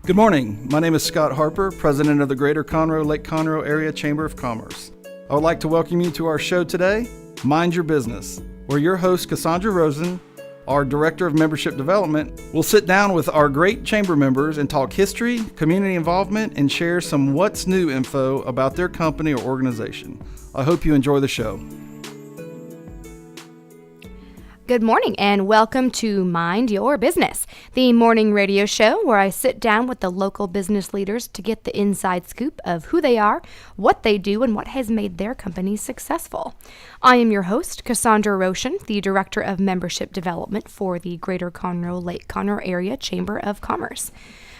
Good morning. My name is Scott Harper, president of the Greater Conroe, Lake Conroe Area Chamber of Commerce. I would like to welcome you to our show today, Mind Your Business, where your host, Cassandra Roschen, our Director of Membership Development, will sit down with our great chamber members and talk history, community involvement, and share some what's new info about their company or organization. I hope you enjoy the show. Good morning and welcome to Mind Your Business, the morning radio show where I sit down with the local business leaders to get the inside scoop of who they are, what they do, and what has made their companies successful. I am your host, Cassandra Roschen, the Director of Membership Development for the Greater Conroe, Lake Conroe Area Chamber of Commerce.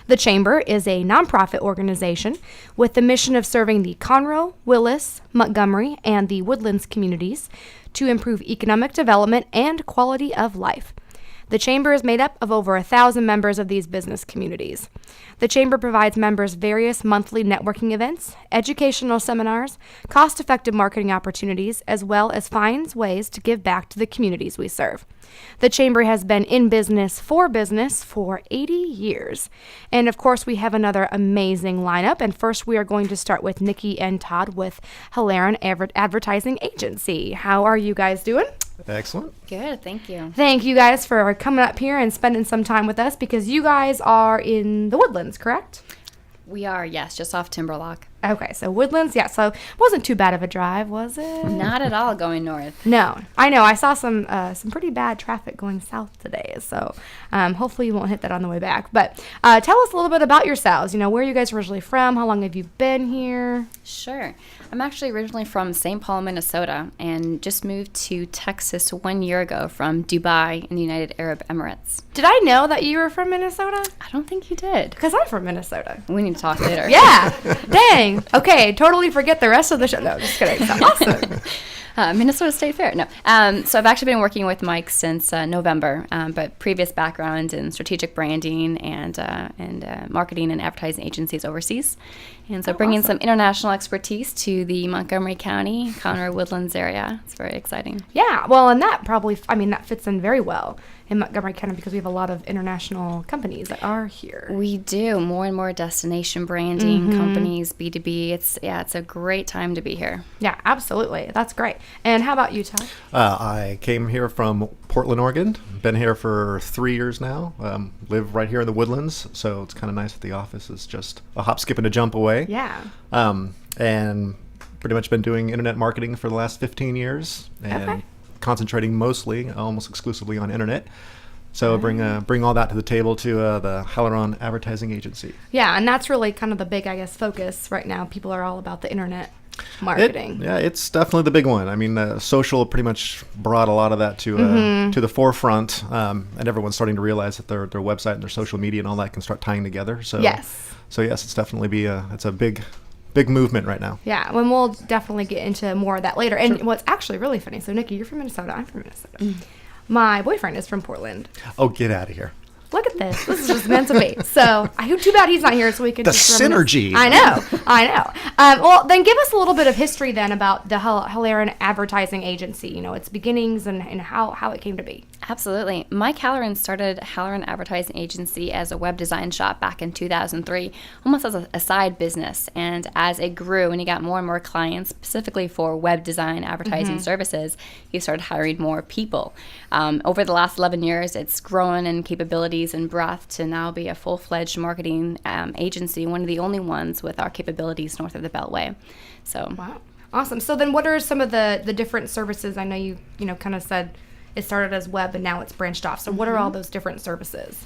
The Chamber is a nonprofit organization with the mission of serving the Conroe, Willis, Montgomery, and the Woodlands communities to improve economic development and quality of life. The Chamber is made up of over 1,000 members of these business communities. The Chamber provides members various monthly networking events, educational seminars, cost-effective marketing opportunities, as well as finds ways to give back to the communities we serve. The Chamber has been in business for 80 years. And of course, we have another amazing lineup. And first, we are going to start with Nikki and Todd with Hallaron Advertising Agency. How are you guys doing? Excellent. Good, thank you. Thank you guys for coming up here and spending some time with us because you guys are in the Woodlands, correct? We are, yes, just off Timberlock. Okay, so Woodlands, yeah, so it wasn't too bad of a drive, was it? Not at all going north. No, I know. I saw some pretty bad traffic going south today, so hopefully you won't hit that on the way back. But tell us a little bit about yourselves. You know, where are you guys originally from? How long have you been here? Sure. I'm actually originally from St. Paul, Minnesota, and just moved to Texas 1 year ago from Dubai in the United Arab Emirates. Did I know that you were from Minnesota? I don't think you did. Because I'm from Minnesota. We need to talk later. Yeah. Dang. Okay, totally forget the rest of the show. No, just kidding. It's awesome. Minnesota State Fair. No. So I've actually been working with Mike since November, but previous background in strategic branding and marketing and advertising agencies overseas. And so bringing some international expertise to the Montgomery County, Conroe Woodlands area. It's very exciting. Yeah, well, and that probably, that fits in very well in Montgomery County because we have a lot of international companies that are here. We do. More and more destination branding companies, B2B. It's a great time to be here. Yeah, absolutely. That's great. And how about you, Todd? I came here from Portland, Oregon. Been here for 3 years now. Live right here in the Woodlands, so it's kind of nice that the office is just a hop, skip, and a jump away. Yeah. And pretty much been doing internet marketing for the last 15 years and concentrating mostly, almost exclusively on internet. So bring all that to the table to the Hallaron Advertising Agency. Yeah, and that's really kind of the big, focus right now. People are all about the internet marketing. It's definitely the big one. I mean, social pretty much brought a lot of that to the forefront, and everyone's starting to realize that their website and their social media and all that can start tying together. So yes, it's definitely it's a big movement right now. Yeah, and we'll definitely get into more of that later. And what's actually really funny, so Nikki, you're from Minnesota, I'm from Minnesota. My boyfriend is from Portland. Oh, get out of here. Look at this. This is just meant to be. So, too bad he's not here so we can the synergy. I know. Well, then give us a little bit of history then about the Hallaron Advertising Agency, its beginnings and how it came to be. Absolutely. Mike Hallaron started Hallaron Advertising Agency as a web design shop back in 2003, almost as a side business. And as it grew and he got more and more clients, specifically for web design advertising services, he started hiring more people. Over the last 11 years, it's grown in capabilities and breadth to now be a full-fledged marketing agency, one of the only ones with our capabilities north of the Beltway. So, wow. Awesome. So then what are some of the different services? I know you kind of said it started as web and now it's branched off. So what are all those different services?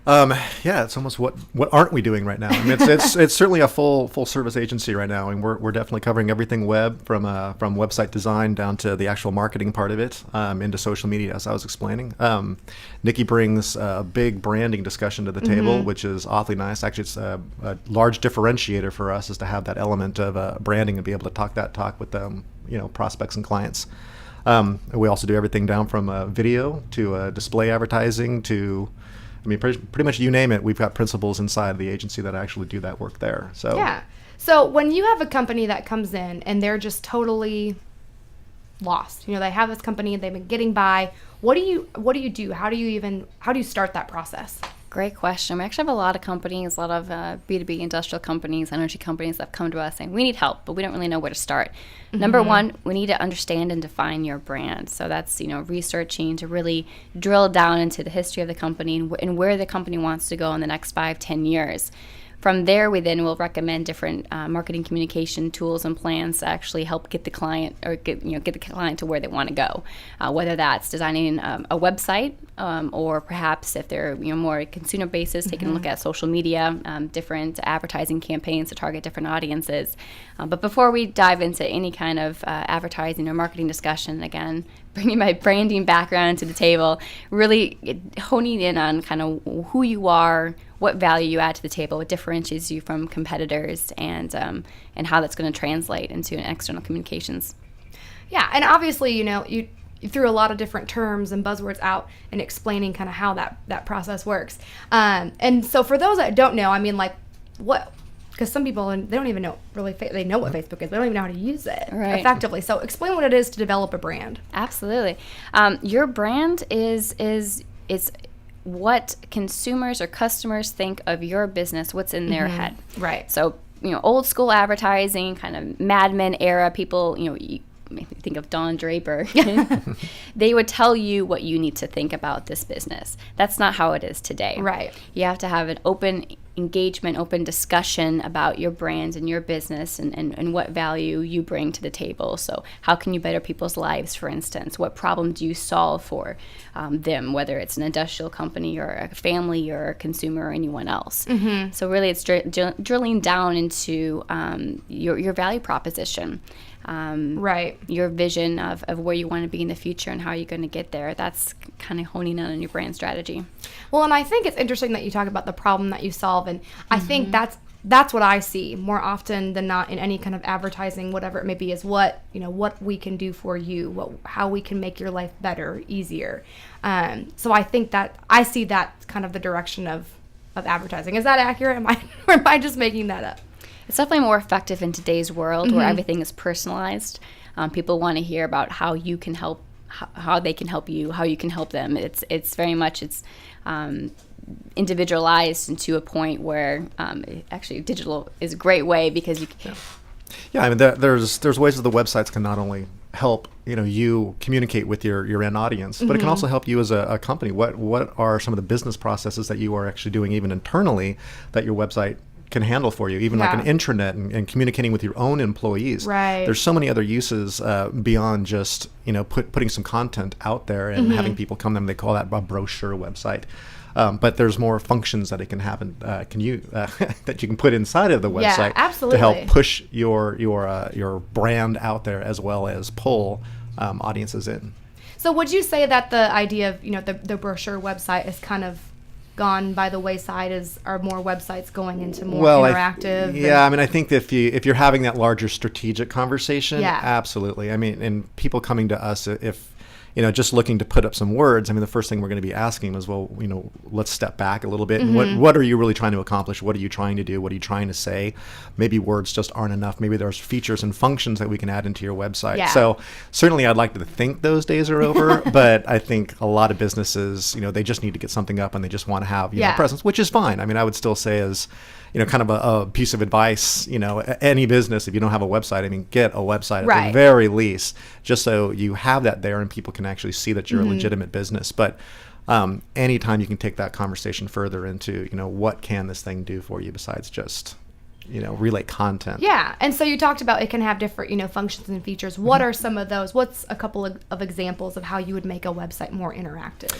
It's almost what aren't we doing right now? I mean, it's certainly a full service agency right now, and we're definitely covering everything web from website design down to the actual marketing part of it, into social media, as I was explaining. Nikki brings a big branding discussion to the table, which is awfully nice. Actually, it's a large differentiator for us is to have that element of branding and be able to talk with prospects and clients. We also do everything down from video to display advertising to pretty much you name it. We've got principals inside the agency that actually do that work there. So yeah. So when you have a company that comes in and they're just totally lost, they have this company, they've been getting by. What do you do? How do you start that process? Great question. We actually have a lot of companies, a lot of B2B industrial companies, energy companies that have come to us saying, we need help, but we don't really know where to start. Number one, we need to understand and define your brand. So that's, researching to really drill down into the history of the company and where the company wants to go in the next 5-10 years. From there, we then will recommend different marketing communication tools and plans to actually help get the client or get the client to where they want to go. Whether that's designing a website or perhaps if they're more consumer basis, taking a look at social media, different advertising campaigns to target different audiences. But before we dive into any kind of advertising or marketing discussion, again, bringing my branding background to the table, really honing in on kind of who you are, what value you add to the table, what differentiates you from competitors, and how that's going to translate into external communications. Yeah, and obviously, you threw a lot of different terms and buzzwords out and explaining kind of how that process works. And so for those that don't know, what? Because some people, they don't even know really, they know what Facebook is, but they don't even know how to use it effectively. So explain what it is to develop a brand. Absolutely. Your brand is what consumers or customers think of your business, what's in their head. Right. So, old school advertising, kind of Mad Men era, people, you think of Don Draper, they would tell you what you need to think about this business. That's not how it is today. Right. You have to have an open engagement, open discussion about your brand and your business and what value you bring to the table. So how can you better people's lives, for instance? What problem do you solve for them, whether it's an industrial company or a family or a consumer or anyone else? So really it's drilling down into your value proposition. Right. Your vision of where you want to be in the future and how you're going to get there. That's kind of honing in on your brand strategy. Well, and I think it's interesting that you talk about the problem that you solve, and I think that's what I see more often than not in any kind of advertising, whatever it may be, is what we can do for you, how we can make your life better, easier. So I think that I see that kind of the direction of advertising. Is that accurate? Or am I just making that up? It's definitely more effective in today's world where everything is personalized. People want to hear about how you can help, how they can help you, how you can help them. It's very much individualized and to a point where actually digital is a great way because you can. Yeah, there's ways that the websites can not only help you communicate with your end audience, but it can also help you as a company. What are some of the business processes that you are actually doing even internally that your website can handle for you, even like an intranet and communicating with your own employees. Right. There's so many other uses beyond just putting some content out there and having people come them. They call that a brochure website. But there's more functions that it can happen. That you can put inside of the website to help push your brand out there as well as pull audiences in. So would you say that the idea of the brochure website is kind of gone by the wayside? Are more websites going into more interactive? I think if you're having that larger strategic conversation, absolutely. And people coming to us if just looking to put up some words, the first thing we're going to be asking is, well, let's step back a little bit. And what are you really trying to accomplish? What are you trying to do? What are you trying to say? Maybe words just aren't enough. Maybe there's features and functions that we can add into your website. Yeah. So certainly I'd like to think those days are over, but I think a lot of businesses, they just need to get something up and they just want to have presence, which is fine. I would still say as kind of a piece of advice, any business, if you don't have a website, get a website at the very least, just so you have that there and people can actually see that you're a legitimate business. But anytime you can take that conversation further into, what can this thing do for you besides just, relay content. Yeah. And so you talked about it can have different, functions and features. What are some of those? What's a couple of examples of how you would make a website more interactive?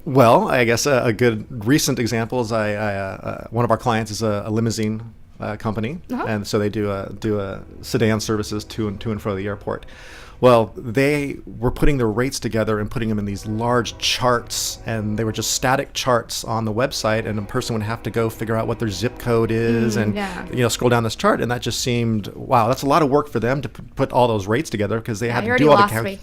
Well, I guess a good recent example is one of our clients is a limousine company, and so they do a sedan services to and from the airport. Well, they were putting their rates together and putting them in these large charts, and they were just static charts on the website, and a person would have to go figure out what their zip code is and scroll down this chart, and that just seemed, wow, that's a lot of work for them to put all those rates together because they had to do all they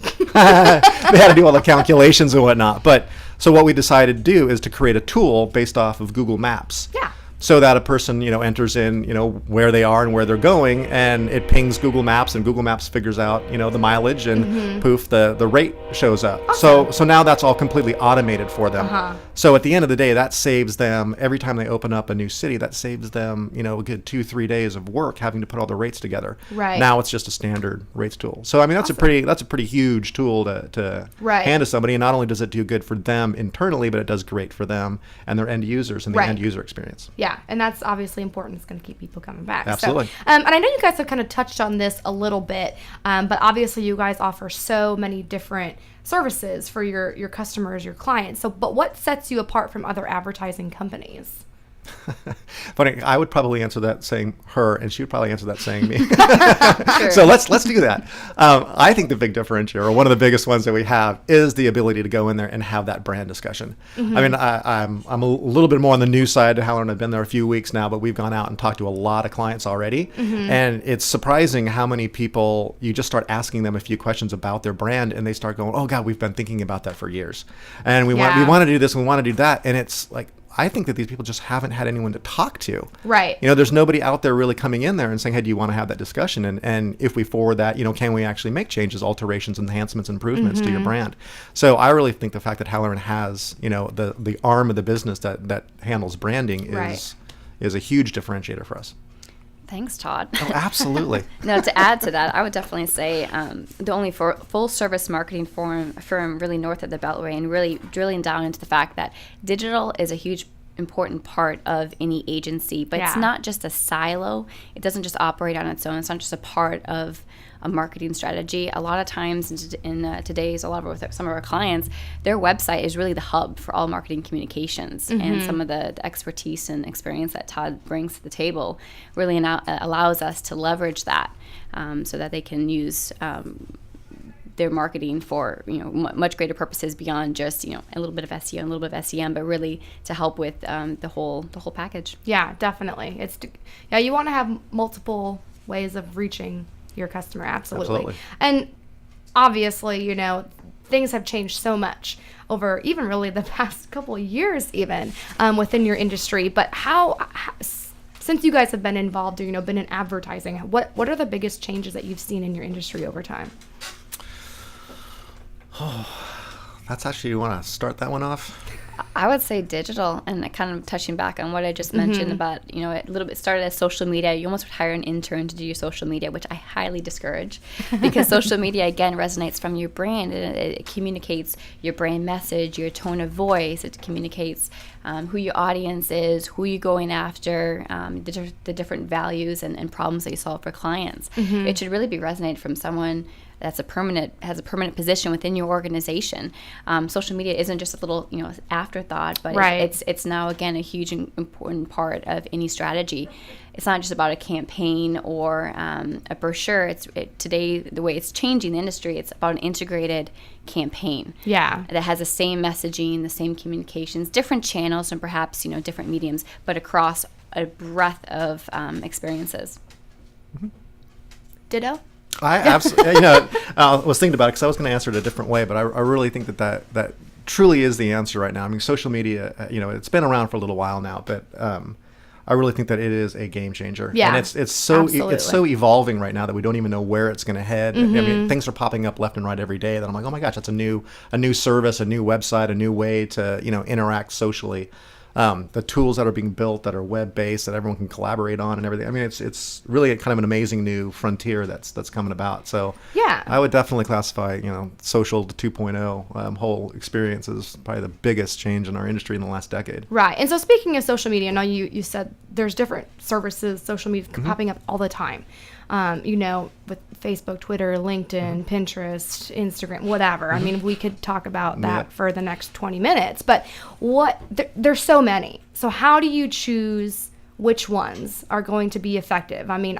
had to do all the calculations and whatnot. But so what we decided to do is to create a tool based off of Google Maps. Yeah. so that a person, enters in, where they are and where they're going, and it pings Google Maps, and Google Maps figures out, the mileage, and poof, the rate shows up. Awesome. So now that's all completely automated for them. So at the end of the day, that saves them, every time they open up a new city, that saves them, a good 2-3 days of work having to put all the rates together. Right. Now it's just a standard rates tool. So I mean, that's a pretty huge tool to hand to somebody, and not only does it do good for them internally, but it does great for them and their end users and the end user experience. Yeah, and that's obviously important. It's going to keep people coming back. Absolutely. So, and I know you guys have kind of touched on this a little bit, but obviously you guys offer so many different services for your customers, your clients. So, but what sets you apart from other advertising companies? Funny, I would probably answer that saying her, and she would probably answer that saying me. Sure. So let's do that. I think the big differentiator, or one of the biggest ones that we have, is the ability to go in there and have that brand discussion. I mean, I'm a little bit more on the new side to Hallaron. I've been there a few weeks now, but we've gone out and talked to a lot of clients already, and it's surprising how many people, you just start asking them a few questions about their brand, and they start going, "Oh God, we've been thinking about that for years, and we want to do this, and we want to do that," and it's like, I think that these people just haven't had anyone to talk to. Right. There's nobody out there really coming in there and saying, hey, do you want to have that discussion? And if we forward that, can we actually make changes, alterations, enhancements, improvements to your brand? So I really think the fact that Hallaron has, the arm of the business that handles branding is a huge differentiator for us. Thanks, Todd. Oh, absolutely. No, to add to that, I would definitely say the only full-service marketing firm really north of the Beltway, and really drilling down into the fact that digital is a huge important part of any agency, but it's not just a silo. It doesn't just operate on its own. It's not just a part of a marketing strategy. A lot of times in today's, some of our clients, their website is really the hub for all marketing communications, and some of the expertise and experience that Todd brings to the table really allows us to leverage that so that they can use their marketing for much greater purposes beyond just a little bit of SEO and a little bit of SEM, but really to help with the whole package. Yeah, definitely. You want to have multiple ways of reaching your customer. Absolutely. And obviously, things have changed so much over even really the past couple of years, even within your industry. But how since you guys have been involved or been in advertising, what are the biggest changes that you've seen in your industry over time? Oh, that's actually, you want to start that one off? I would say digital, and kind of touching back on what I just mentioned about, a little bit started as social media. You almost would hire an intern to do your social media, which I highly discourage, because social media, again, resonates from your brand. It communicates your brand message, your tone of voice. It communicates who your audience is, who you're going after, the different values and problems that you solve for clients. It should really be resonated from someone that's has a permanent position within your organization. Social media isn't just a little afterthought, but it's now again a huge and important part of any strategy. It's not just about a campaign or a brochure. Today, the way it's changing the industry, it's about an integrated campaign. Yeah, that has the same messaging, the same communications, different channels, and perhaps different mediums, but across a breadth of experiences. Ditto. I absolutely, I was thinking about it because I was going to answer it a different way, but I really think that truly is the answer right now. I mean, social media, it's been around for a little while now, but I really think that it is a game changer. Yeah, and it's so evolving right now that we don't even know where it's going to head. I mean, things are popping up left and right every day that I'm like, oh my gosh, that's a new service, a new website, a new way to interact socially. The tools that are being built that are web-based that everyone can collaborate on and everything. I mean, it's really kind of an amazing new frontier that's coming about. So yeah, I would definitely classify social 2.0 whole experience as probably the biggest change in our industry in the last decade. Right. And so speaking of social media, now you said there's different services, social media popping up all the time. With Facebook, Twitter, LinkedIn, Pinterest, Instagram, whatever. I mean, we could talk about that for the next 20 minutes, but there's so many. So how do you choose which ones are going to be effective? I mean,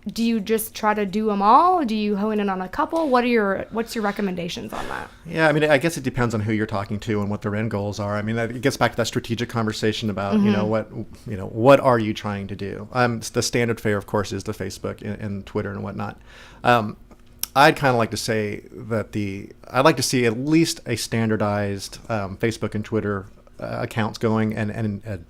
do you just try to do them all? Do you hone in on a couple? What's your recommendations on that? Yeah, I mean, I guess it depends on who you're talking to and what their end goals are. I mean, it gets back to that strategic conversation about what are you trying to do? The standard fare, of course, is the Facebook and Twitter and whatnot. I'd kind of like to say that I'd like to see at least a standardized Facebook and Twitter accounts going and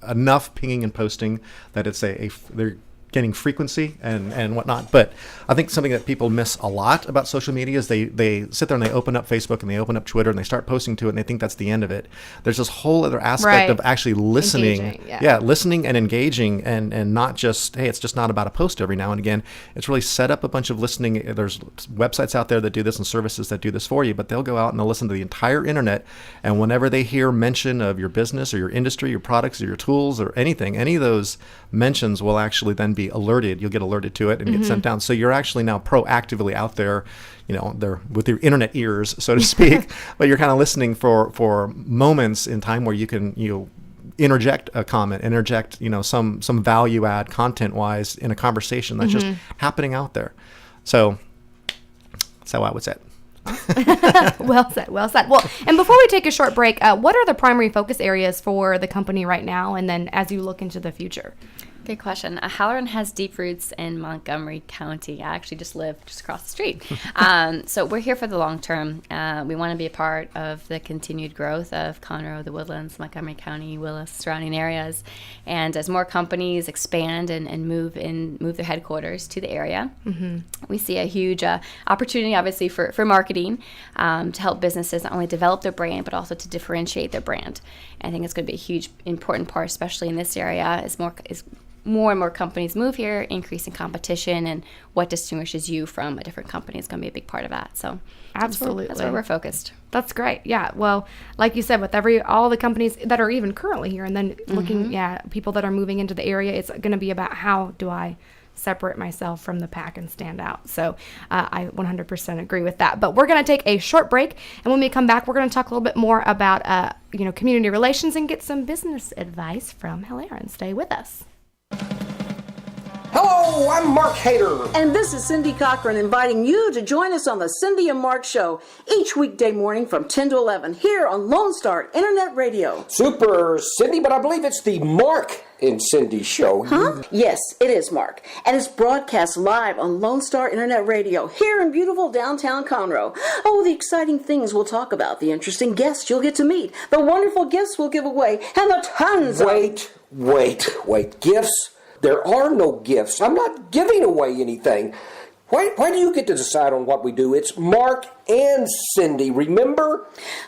enough pinging and posting that it's they're getting frequency and whatnot. But I think something that people miss a lot about social media is they sit there and they open up Facebook and they open up Twitter and they start posting to it and they think that's the end of it. There's this whole other aspect of actually listening. Listening and engaging and not just, hey, it's just not about a post every now and again. It's really set up a bunch of listening. There's websites out there that do this and services that do this for you, but they'll go out and they'll listen to the entire internet, and whenever they hear mention of your business or your industry, your products or your tools or anything, any of those mentions will actually then be alerted. You'll get alerted to it and get sent down. So you're actually now proactively out there, there with your internet ears, so to speak, but you're kind of listening for moments in time where you can, interject a comment, interject, some value add content wise in a conversation that's just happening out there. So that's how I would say it. Well said. Well, and before we take a short break, what are the primary focus areas for the company right now, and then as you look into the future? Good question. Hallaron has deep roots in Montgomery County. I actually just live just across the street. So we're here for the long term. We want to be a part of the continued growth of Conroe, the Woodlands, Montgomery County, Willis, surrounding areas. And as more companies expand and move their headquarters to the area, we see a huge opportunity, obviously, for marketing to help businesses not only develop their brand, but also to differentiate their brand. And I think it's going to be a huge, important part, especially in this area, as more and more companies move here, increasing competition, and what distinguishes you from a different company is going to be a big part of that. So absolutely, that's where we're focused. That's great. Yeah. Well, like you said, with all the companies that are even currently here, and then looking at people that are moving into the area, it's going to be about how do I separate myself from the pack and stand out. So I 100% agree with that. But we're going to take a short break, and when we come back, we're going to talk a little bit more about community relations and get some business advice from Hallaron. Stay with us. Hello, I'm Mark Hader. And this is Cindy Cochran inviting you to join us on the Cindy and Mark Show each weekday morning from 10 to 11 here on Lone Star Internet Radio. Super, Cindy, but I believe it's the Mark and Cindy Show. Huh? Yes, it is, Mark. And it's broadcast live on Lone Star Internet Radio here in beautiful downtown Conroe. Oh, the exciting things we'll talk about, the interesting guests you'll get to meet, the wonderful gifts we'll give away, and the tons Wait, gifts? There are no gifts. I'm not giving away anything. Why do you get to decide on what we do? It's Mark and Cindy, remember?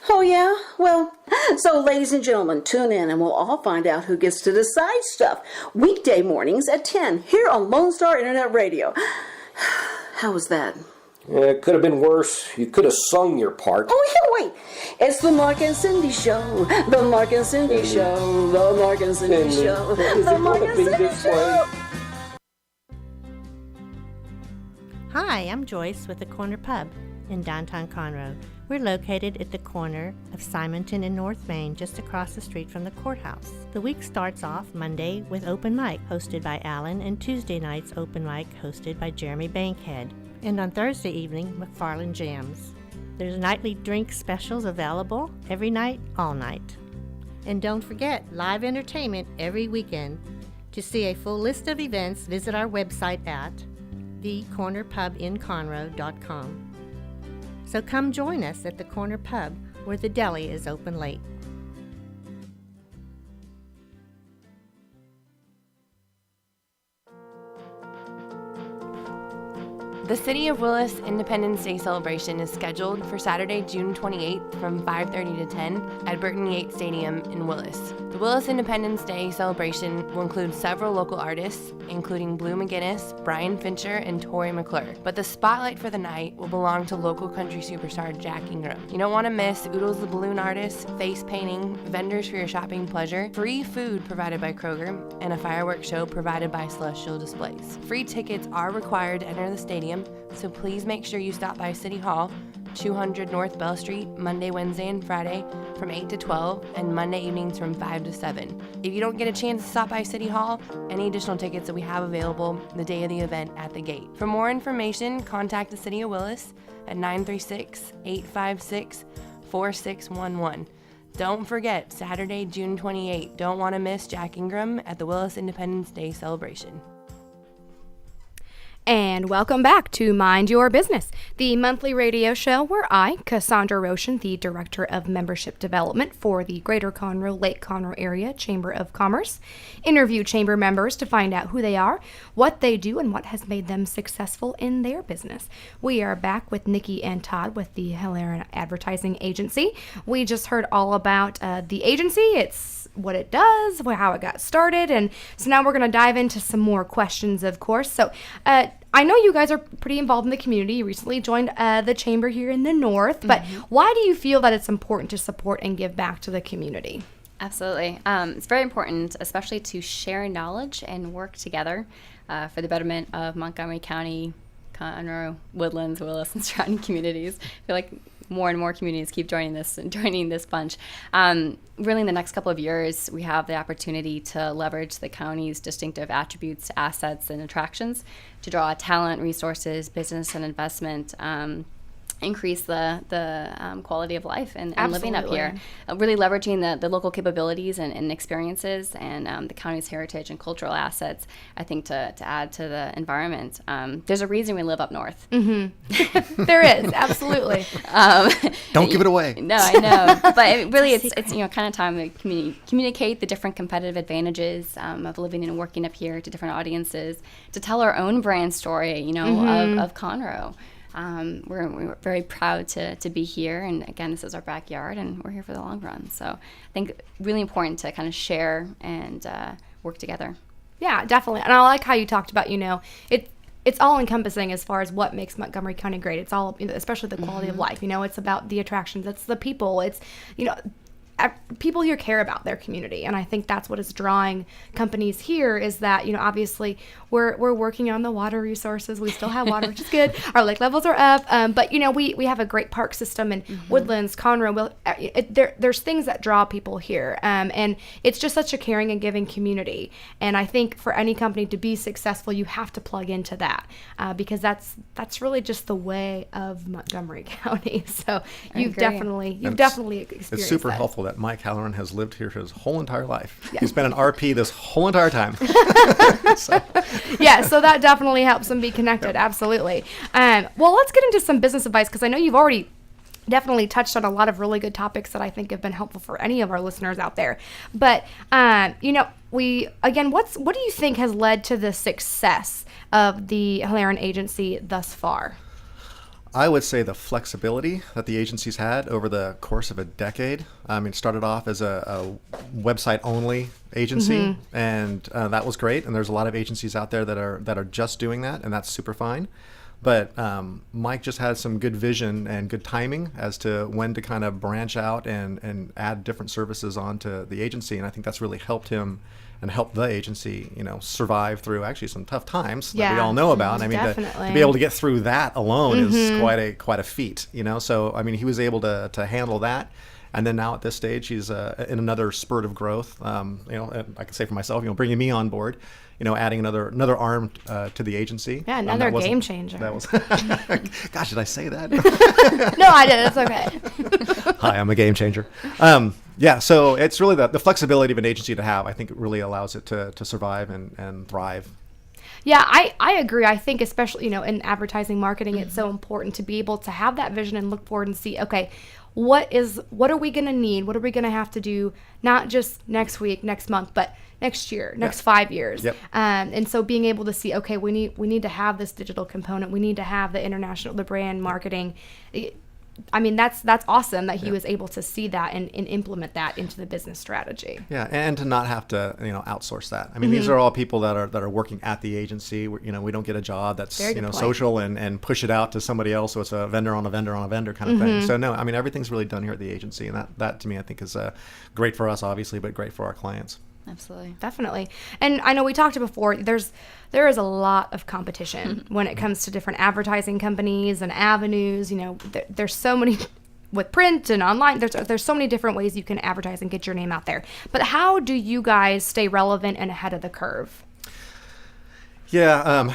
Oh, yeah? Well, so ladies and gentlemen, tune in and we'll all find out who gets to decide stuff. Weekday mornings at 10 here on Lone Star Internet Radio. How was that? It could have been worse. You could have sung your part. Oh, yeah, wait. It's the Mark and Cindy Show. The Mark and Cindy Show. The Mark and Cindy Show. The Mark and Cindy Show. Hi, I'm Joyce with the Corner Pub in downtown Conroe. We're located at the corner of Simonton and North Main, just across the street from the courthouse. The week starts off Monday with open mic hosted by Alan, and Tuesday nights open mic hosted by Jeremy Bankhead. And on Thursday evening, McFarland Jams. There's nightly drink specials available every night, all night. And don't forget, live entertainment every weekend. To see a full list of events, visit our website at thecornerpubinconroe.com. So come join us at the Corner Pub, where the deli is open late. The City of Willis Independence Day celebration is scheduled for Saturday, June 28th from 5:30 to 10 at Burton Yates Stadium in Willis. The Willis Independence Day celebration will include several local artists, including Blue McGinnis, Brian Fincher, and Tori McClure. But the spotlight for the night will belong to local country superstar Jack Ingram. You don't want to miss Oodles the Balloon Artist, face painting, vendors for your shopping pleasure, free food provided by Kroger, and a fireworks show provided by Celestial Displays. Free tickets are required to enter the stadium, so please make sure you stop by City Hall, 200 North Bell Street, Monday, Wednesday, and Friday from 8 to 12, and Monday evenings from 5 to 7. If you don't get a chance to stop by City Hall, any additional tickets that we have available the day of the event at the gate. For more information, contact the City of Willis at 936-856-4611. Don't forget, Saturday, June 28th. Don't want to miss Jack Ingram at the Willis Independence Day celebration. And welcome back to Mind Your Business, the monthly radio show where I, Cassandra Roschen, the Director of Membership Development for the Greater Conroe, Lake Conroe Area Chamber of Commerce, interview chamber members to find out who they are, what they do, and what has made them successful in their business. We are back with Nikki and Todd with the Hallaron Advertising Agency. We just heard all about the agency. It's what it does, how it got started, and so now we're going to dive into some more questions, of course. So I know you guys are pretty involved in the community. You recently joined the chamber here in the north, but why do you feel that it's important to support and give back to the community? Absolutely. It's very important, especially to share knowledge and work together for the betterment of Montgomery County, Conroe, Woodlands, Willis, and surrounding communities. I feel like more and more communities keep joining this bunch. Really, in the next couple of years, we have the opportunity to leverage the county's distinctive attributes, assets, and attractions to draw talent, resources, business, and investment, increase the quality of life and living up here. Really leveraging the local capabilities and experiences and the county's heritage and cultural assets, I think, to add to the environment. There's a reason we live up north. Mm-hmm. There is, absolutely. Don't give it away. No, I know. But it's kind of time to communicate the different competitive advantages of living and working up here to different audiences, to tell our own brand story, of Conroe. We're very proud to be here, and again, this is our backyard, and we're here for the long run. So I think really important to kind of share and work together. Yeah, definitely. And I like how you talked about, it's all encompassing as far as what makes Montgomery County great. It's all, especially the quality of life. It's about the attractions. It's the people. It's, people here care about their community, and I think that's what is drawing companies here is that, obviously we're working on the water resources. We still have water, which is good. Our lake levels are up, but we have a great park system in Woodlands, Conroe. There's things that draw people here, and it's just such a caring and giving community. And I think for any company to be successful, you have to plug into that because that's really just the way of Montgomery County. So you've definitely experienced it's super that. helpful that Mike Hallaron has lived here his whole entire life. Yeah. He's been an RP this whole entire time. Yeah, so that definitely helps them be connected. Yep. Absolutely. Well, let's get into some business advice because I know you've already definitely touched on a lot of really good topics that I think have been helpful for any of our listeners out there. But, what do you think has led to the success of the Hallaron Agency thus far? I would say the flexibility that the agency's had over the course of a decade. It started off as a website-only agency, and that was great. And there's a lot of agencies out there that are just doing that, and that's super fine. But Mike just had some good vision and good timing as to when to kind of branch out and add different services onto the agency, and I think that's really helped him and help the agency, survive through actually some tough times that we all know about. I mean, to be able to get through that alone is quite a feat, So, he was able to handle that. And then now at this stage, he's in another spurt of growth. I can say for myself, bringing me on board, adding another arm to the agency. Yeah, another game changer. That was, gosh, did I say that? No, I did. It's okay. Hi, I'm a game changer. Yeah, so it's really the flexibility of an agency to have. I think it really allows it to survive and thrive. Yeah, I agree. I think especially, in advertising marketing, it's so important to be able to have that vision and look forward and see, okay, what are we going to need? What are we going to have to do? Not just next week, next month, but next year, next 5 years. Yep. And so being able to see, okay, we need to have this digital component. We need to have the brand marketing. That's awesome that he was able to see that and implement that into the business strategy. Yeah, and to not have to outsource that. These are all people that are working at the agency. We don't get a job that's social and push it out to somebody else. So it's a vendor on a vendor on a vendor kind of thing. So no, everything's really done here at the agency, and that to me I think is great for us obviously, but great for our clients. Absolutely. Definitely. And I know we talked before, there is a lot of competition when it comes to different advertising companies and avenues. There's so many with print and online. There's so many different ways you can advertise and get your name out there. But how do you guys stay relevant and ahead of the curve? Yeah,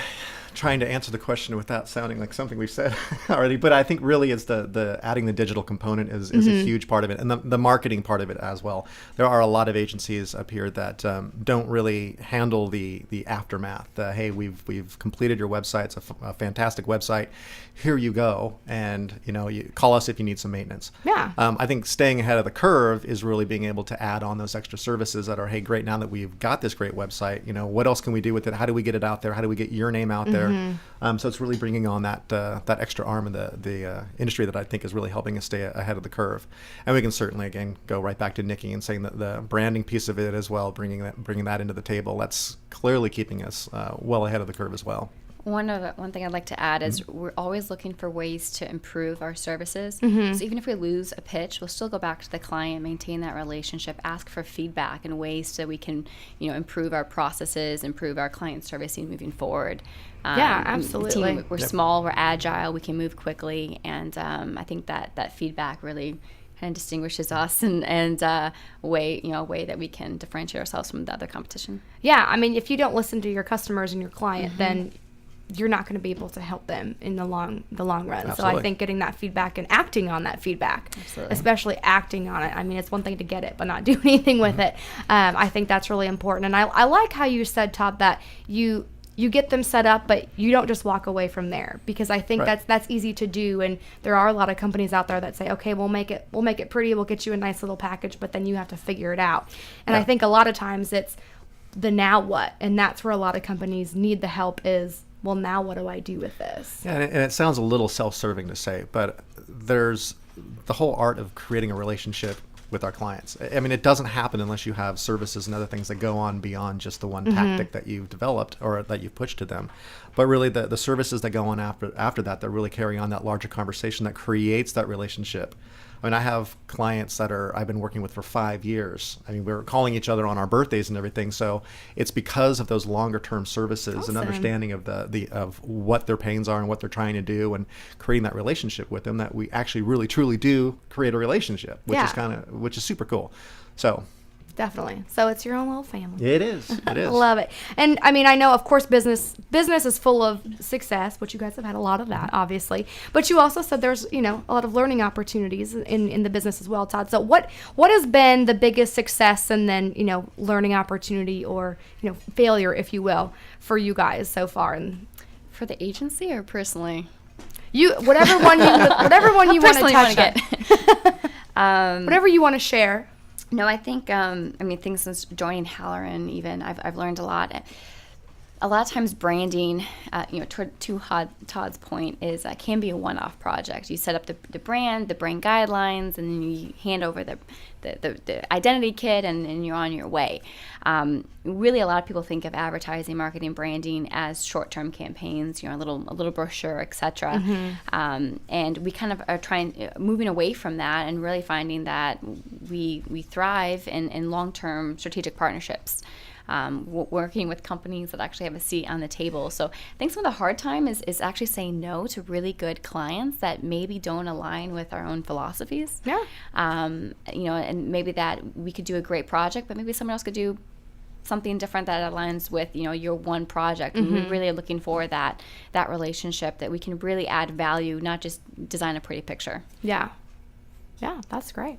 trying to answer the question without sounding like something we've said already, but I think really it's the adding the digital component is a huge part of it, and the marketing part of it as well. There are a lot of agencies up here that don't really handle the aftermath. Hey, we've completed your website. It's a fantastic website. Here you go, and you call us if you need some maintenance. Yeah. I think staying ahead of the curve is really being able to add on those extra services that are, hey, great, now that we've got this great website, what else can we do with it? How do we get it out there? How do we get your name out there? So it's really bringing on that extra arm in the industry that I think is really helping us stay ahead of the curve. And we can certainly, again, go right back to Nikki and saying that the branding piece of it as well, bringing that into the table, that's clearly keeping us well ahead of the curve as well. One thing I'd like to add is we're always looking for ways to improve our services. So even if we lose a pitch, we'll still go back to the client, maintain that relationship, ask for feedback and ways so we can, improve our processes, improve our client servicing moving forward. Yeah, absolutely. We're small, we're agile, we can move quickly, and I think that feedback really kind of distinguishes us and a way that we can differentiate ourselves from the other competition. Yeah, I mean, if you don't listen to your customers and your client, then you're not going to be able to help them in the long run. Absolutely. So I think getting that feedback and acting on that feedback, especially acting on it. I mean, it's one thing to get it, but not do anything with it. I think that's really important. And I like how you said, Todd, that you get them set up, but you don't just walk away from there, because I think that's easy to do. And there are a lot of companies out there that say, okay, we'll make it pretty, we'll get you a nice little package, but then you have to figure it out. And I think a lot of times it's the now what, and that's where a lot of companies need the help is, well, now what do I do with this? Yeah, and it sounds a little self-serving to say, but there's the whole art of creating a relationship with our clients. I mean, it doesn't happen unless you have services and other things that go on beyond just the one tactic that you've developed or that you've pushed to them. But really the services that go on after that really carry on that larger conversation that creates that relationship. I mean, I have clients that I've been working with for 5 years. I mean, we're calling each other on our birthdays and everything. So it's because of those longer term services and understanding of of what their pains are and what they're trying to do and creating that relationship with them that we actually really truly do create a relationship, which is super cool. So Definitely. So it's your own little family. It is. It is. Love it. And I mean, I know, of course, business is full of success, which you guys have had a lot of that, obviously. But you also said there's, a lot of learning opportunities in the business as well, Todd. So what has been the biggest success and then, learning opportunity or, failure, if you will, for you guys so far? And for the agency or personally? Whatever one you want to touch on. Whatever you want to share. No, I think, things since joining Hallaron even, I've learned a lot. A lot of times branding, to Todd's point, can be a one-off project. You set up the brand guidelines, and then you hand over the identity kit, and you're on your way. Really, a lot of people think of advertising, marketing, branding as short-term campaigns, a little brochure, etc. And we kind of are moving away from that and really finding that we thrive in long-term strategic partnerships. Working with companies that actually have a seat on the table. So I think some of the hard time is actually saying no to really good clients that maybe don't align with our own philosophies. Yeah. And maybe that we could do a great project, but maybe someone else could do something different that aligns with, your one project. And we're really looking for that relationship that we can really add value, not just design a pretty picture. Yeah. Yeah, that's great.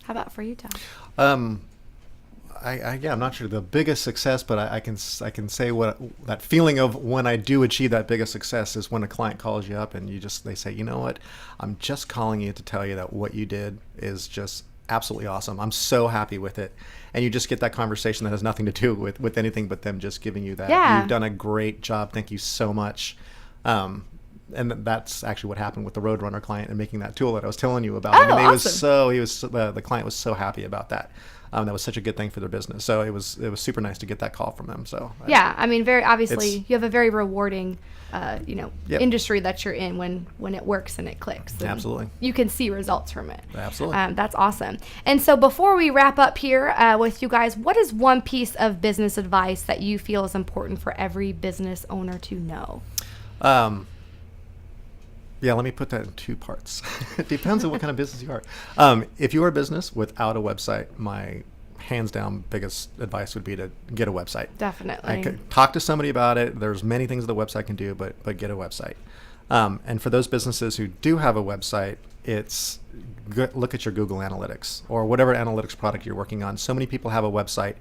How about for you, Todd? I'm not sure the biggest success, but I can say what that feeling of when I do achieve that biggest success is when a client calls you up and they say, you know what, I'm just calling you to tell you that what you did is just absolutely awesome. I'm so happy with it. And you just get that conversation that has nothing to do with anything but them just giving you that. Yeah. You've done a great job. Thank you so much. And that's actually what happened with the Roadrunner client and making that tool that I was telling you about. Awesome. The client was so happy about that. That was such a good thing for their business. So it was super nice to get that call from them. So very obviously you have a very rewarding, industry that you're in when it works and it clicks. And absolutely. You can see results from it. Absolutely. That's awesome. And so before we wrap up here with you guys, what is one piece of business advice that you feel is important for every business owner to know? Let me put that in two parts. It depends on what kind of business you are. If you are a business without a website, my hands down biggest advice would be to get a website. Definitely. Talk to somebody about it. There's many things the website can do, but get a website. And for those businesses who do have a website, it's look at your Google Analytics or whatever analytics product you're working on. So many people have a website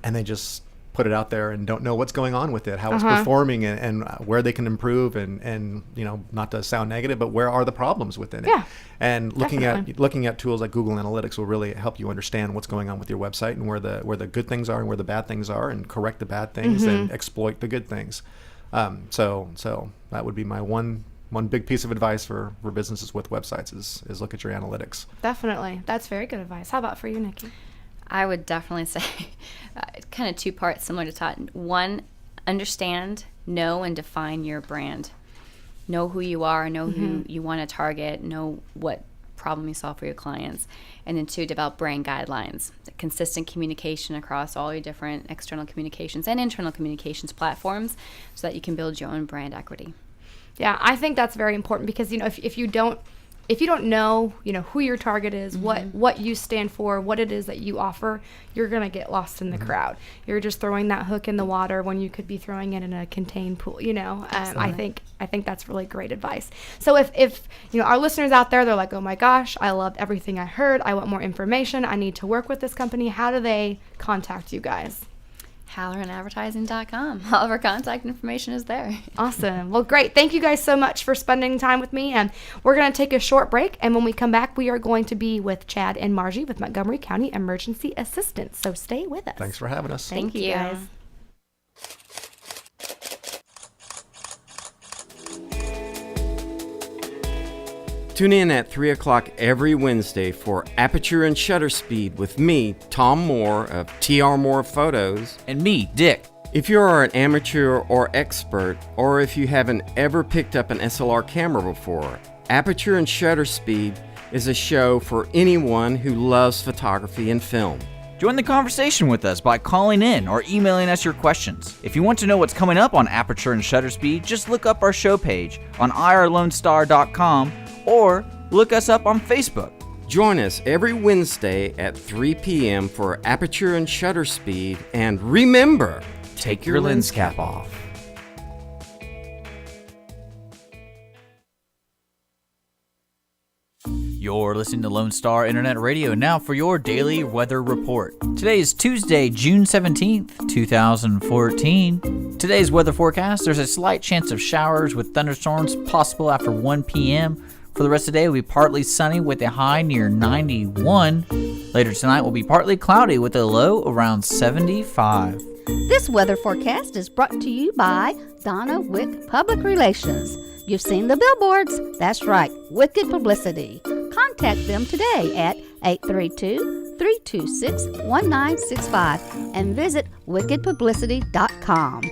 and they just put it out there and don't know what's going on with it, how it's performing, and where they can improve, and not to sound negative, but where are the problems within it. Yeah, and looking at tools like Google Analytics will really help you understand what's going on with your website and where the good things are and where the bad things are, and correct the bad things and exploit the good things. So that would be my one big piece of advice for businesses with websites is look at your analytics. Definitely. That's very good advice. How about for you, Nikki? I would definitely say kind of two parts similar to Todd. One, understand, know, and define your brand. Know who you are, know who you want to target, know what problem you solve for your clients. And then two, develop brand guidelines, consistent communication across all your different external communications and internal communications platforms so that you can build your own brand equity. Yeah, I think that's very important because, if you don't know, who your target is, what you stand for, what it is that you offer, you're going to get lost in the crowd. You're just throwing that hook in the water when you could be throwing it in a contained pool, I think that's really great advice. So if our listeners out there, they're like, oh my gosh, I loved everything I heard. I want more information. I need to work with this company. How do they contact you guys? HallaronAdvertising.com. All of our contact information is there. Awesome. Well, great. Thank you guys so much for spending time with me. And we're going to take a short break. And when we come back, we are going to be with Chad and Margie with Montgomery County Emergency Assistance. So stay with us. Thanks for having us. Thank you, guys. Tune in at 3 o'clock every Wednesday for Aperture and Shutter Speed with me, Tom Moore of TR Moore Photos. And me, Dick. If you are an amateur or expert, or if you haven't ever picked up an SLR camera before, Aperture and Shutter Speed is a show for anyone who loves photography and film. Join the conversation with us by calling in or emailing us your questions. If you want to know what's coming up on Aperture and Shutter Speed, just look up our show page on irlonestar.com or look us up on Facebook. Join us every Wednesday at 3 p.m. for Aperture and Shutter Speed, and remember, take your lens cap off. You're listening to Lone Star Internet Radio now for your daily weather report. Today is Tuesday, June 17th, 2014. Today's weather forecast, there's a slight chance of showers with thunderstorms possible after 1 p.m. For the rest of the day, it will be partly sunny with a high near 91. Later tonight will be partly cloudy with a low around 75. This weather forecast is brought to you by Donna Wick Public Relations. You've seen the billboards. That's right, Wicked Publicity. Contact them today at 832-326-1965 and visit wickedpublicity.com.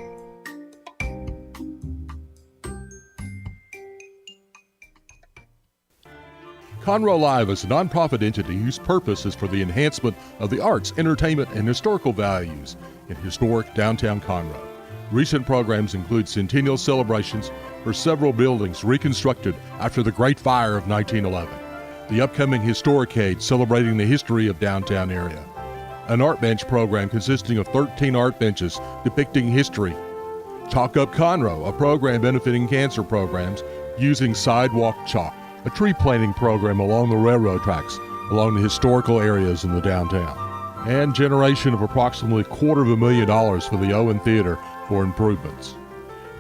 Conroe Live is a nonprofit entity whose purpose is for the enhancement of the arts, entertainment, and historical values in historic downtown Conroe. Recent programs include centennial celebrations for several buildings reconstructed after the Great Fire of 1911, the upcoming Historicade celebrating the history of downtown area, an art bench program consisting of 13 art benches depicting history, Chalk Up Conroe, a program benefiting cancer programs using sidewalk chalk, a tree planting program along the railroad tracks along the historical areas in the downtown, and generation of approximately $250,000 for the Owen Theater for improvements.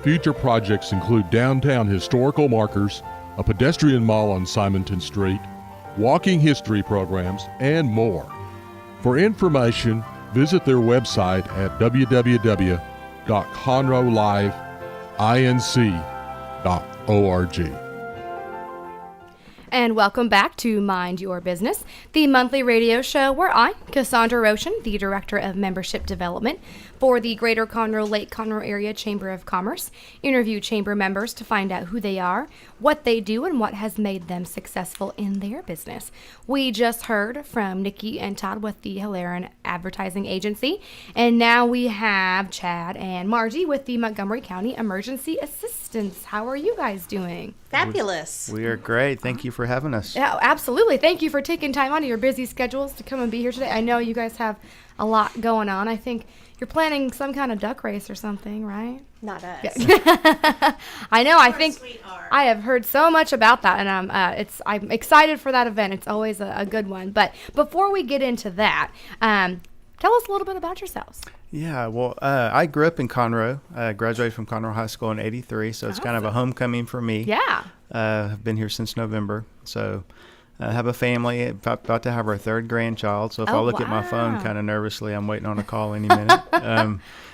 Future projects include downtown historical markers, a pedestrian mall on Simonton Street, walking history programs, and more. For information, visit their website at www.conroeliveinc.org. And welcome back to Mind Your Business, the monthly radio show where I, Cassandra Roschen, the Director of Membership Development for the Greater Conroe Lake Conroe Area Chamber of Commerce, interview chamber members to find out who they are, what they do, and what has made them successful in their business. We just heard from Nikki and Todd with the Hallaron Advertising Agency, and now we have Chad and Margie with the Montgomery County Emergency Assistance. assistants. How are you guys doing? Fabulous. We are great. Thank you for having us. Yeah, absolutely. Thank you for taking time out of your busy schedules to come and be here today. I know you guys have a lot going on. I think you're planning some kind of duck race or something, right? Not us. I know. I think I have heard so much about that, and I'm excited for that event. It's always a good one. But before we get into that, tell us a little bit about yourselves. Yeah, well, I grew up in Conroe. I graduated from Conroe High School in '83, so it's kind of a homecoming for me. Yeah. I've been here since November, so I have a family, about to have our third grandchild. So if I look at my phone kind of nervously, I'm waiting on a call any minute.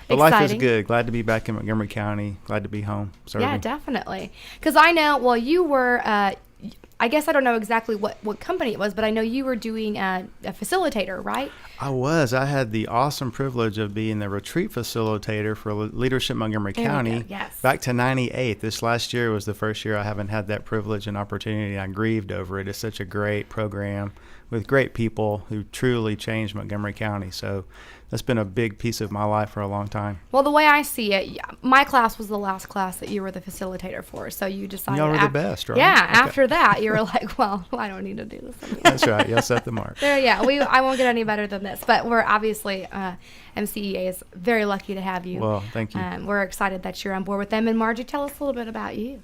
But life is good. Glad to be back in Montgomery County. Glad to be home serving. Yeah, definitely. Because I know, well, you were, I guess I don't know exactly what company it was, but I know you were doing a facilitator, right? I was. I had the awesome privilege of being the retreat facilitator for Leadership Montgomery County back to '98. This last year was the first year I haven't had that privilege and opportunity. I grieved over it. It's such a great program with great people who truly changed Montgomery County. So that's been a big piece of my life for a long time. Well, the way I see it, my class was the last class that you were the facilitator for. So you decided. Y'all were the best, right? Yeah. Okay. After that, you were like, well, I don't need to do this anymore. That's right. Y'all set the mark. Yeah. I won't get any better than this. But we're obviously, MCEA is very lucky to have you. Well, thank you. We're excited that you're on board with them. And Margie, tell us a little bit about you.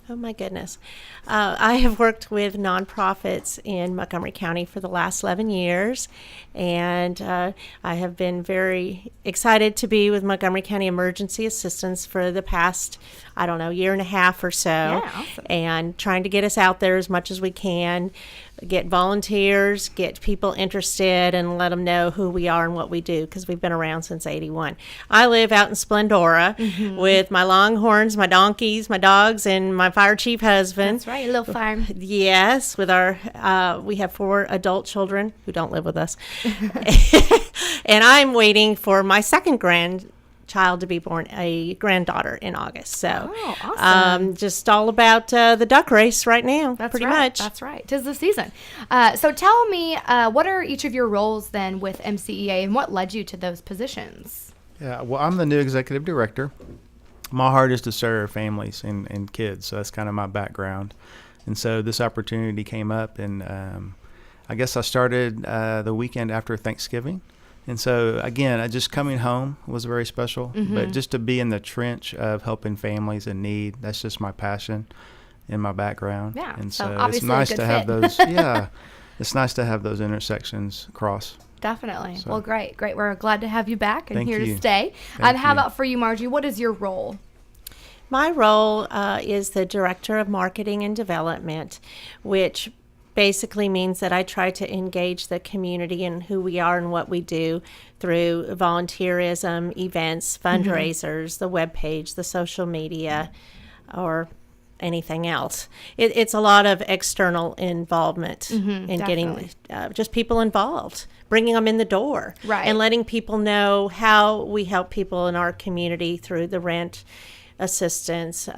Oh, my goodness. I have worked with nonprofits in Montgomery County for the last 11 years, and I have been very excited to be with Montgomery County Emergency Assistance for the past, year and a half or so. Yeah, awesome. And trying to get us out there as much as we can, get volunteers, get people interested, and let them know who we are and what we do, because we've been around since '81. I live out in Splendora with my longhorns, my donkeys, my dogs, and my fire chief husband. That's right, a little farm. Yes, with our we have 4 adult children who don't live with us. And I'm waiting for my second grandchild to be born, a granddaughter, in August. So awesome. Just all about the duck race right now. That's pretty right. much. That's right. 'Tis the season. So tell me, what are each of your roles then with MCEA, and what led you to those positions? Yeah, well, I'm the new executive director. My heart is to serve families and kids, so that's kind of my background. And so this opportunity came up, and I guess I started the weekend after Thanksgiving. And so, again, just coming home was very special. But just to be in the trench of helping families in need, that's just my passion and my background. Yeah, and so so it's obviously nice a good to have fit. those. Yeah, it's nice to have those intersections cross. Definitely. So. Well, great. We're glad to have you back and Thank here you. to stay. Thank How you. about for you, Margie? What is your role? My role is the Director of Marketing and Development, which basically means that I try to engage the community in who we are and what we do through volunteerism, events, fundraisers, the webpage, the social media, or anything else. It's a lot of external involvement in getting just people involved, bringing them in the door, Right. and letting people know how we help people in our community through the rent assistance,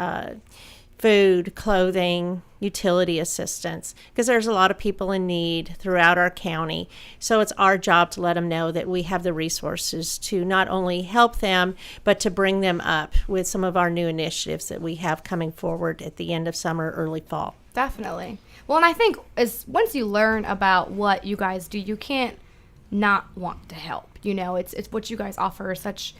food, clothing, utility assistance, because there's a lot of people in need throughout our county. So it's our job to let them know that we have the resources to not only help them, but to bring them up with some of our new initiatives that we have coming forward at the end of summer, early fall. Definitely. Well, and I think once you learn about what you guys do, you can't not want to help. It's what you guys offer, such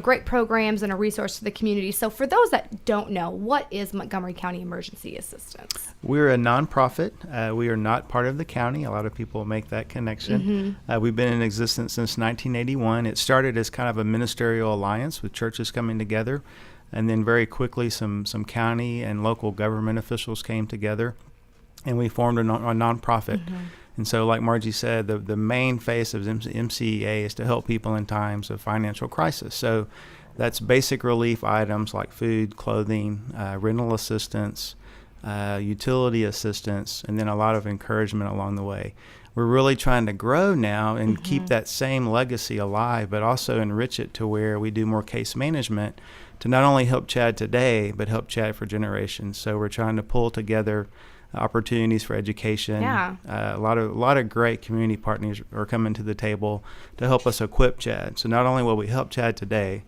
great programs and a resource to the community. So for those that don't know, what is Montgomery County Emergency Assistance? We're a nonprofit. We are not part of the county. A lot of people make that connection. We've been in existence since 1981. It started as kind of a ministerial alliance with churches coming together, and then very quickly some county and local government officials came together, and we formed a nonprofit. And so, like Margie said, the main face of MCEA is to help people in times of financial crisis. So that's basic relief items like food, clothing, rental assistance, utility assistance, and then a lot of encouragement along the way. We're really trying to grow now and keep that same legacy alive, but also enrich it to where we do more case management to not only help Chad today, but help Chad for generations. So we're trying to pull together opportunities for education. Yeah. A lot of great community partners are coming to the table to help us equip Chad. So not only will we help Chad today,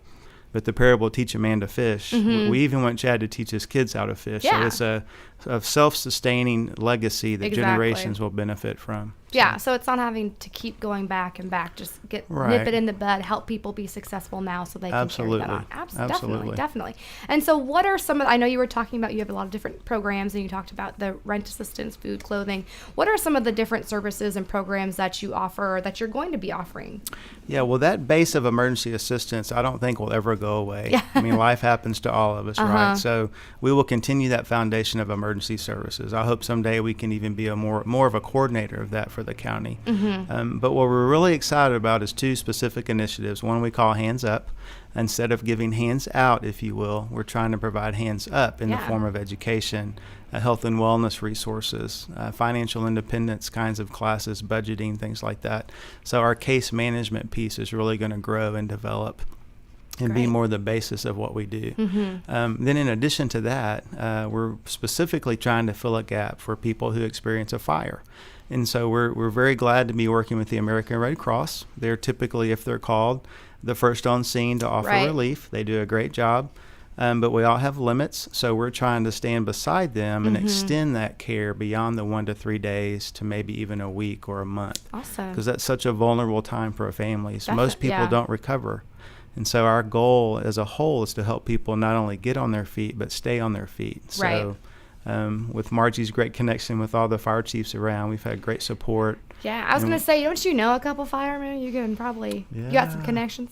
but the parable teach a man to fish. We even want Chad to teach his kids how to fish. Yeah. So it's a self-sustaining legacy that generations will benefit from. Yeah, so it's not having to keep going back and back. Just nip it in the bud, help people be successful now so they can carry that on. Definitely. And so what are some of, I know you were talking about, you have a lot of different programs, and you talked about the rent assistance, food, clothing. What are some of the different services and programs that you offer, that you're going to be offering? Yeah, well, that base of emergency assistance, I don't think will ever go away. Yeah. I mean, life happens to all of us, right? So we will continue that foundation of emergency services. I hope someday we can even be a more of a coordinator of that for the county. But what we're really excited about is two specific initiatives. One we call Hands Up. Instead of giving hands out, if you will, we're trying to provide hands up in the form of education, health and wellness resources, financial independence kinds of classes, budgeting, things like that. So our case management piece is really going to grow and develop and be more the basis of what we do. Then in addition to that, we're specifically trying to fill a gap for people who experience a fire. And so we're very glad to be working with the American Red Cross. They're typically, if they're called, the first on scene to offer relief. They do a great job, but we all have limits. So we're trying to stand beside them and extend that care beyond the 1 to 3 days to maybe even a week or a month. Awesome. Because that's such a vulnerable time for a family. So most people don't recover. And so our goal as a whole is to help people not only get on their feet, but stay on their feet. So with Margie's great connection with all the fire chiefs around, we've had great support. Yeah, I was going to say, don't you know a couple firemen? You can probably, you got some connections.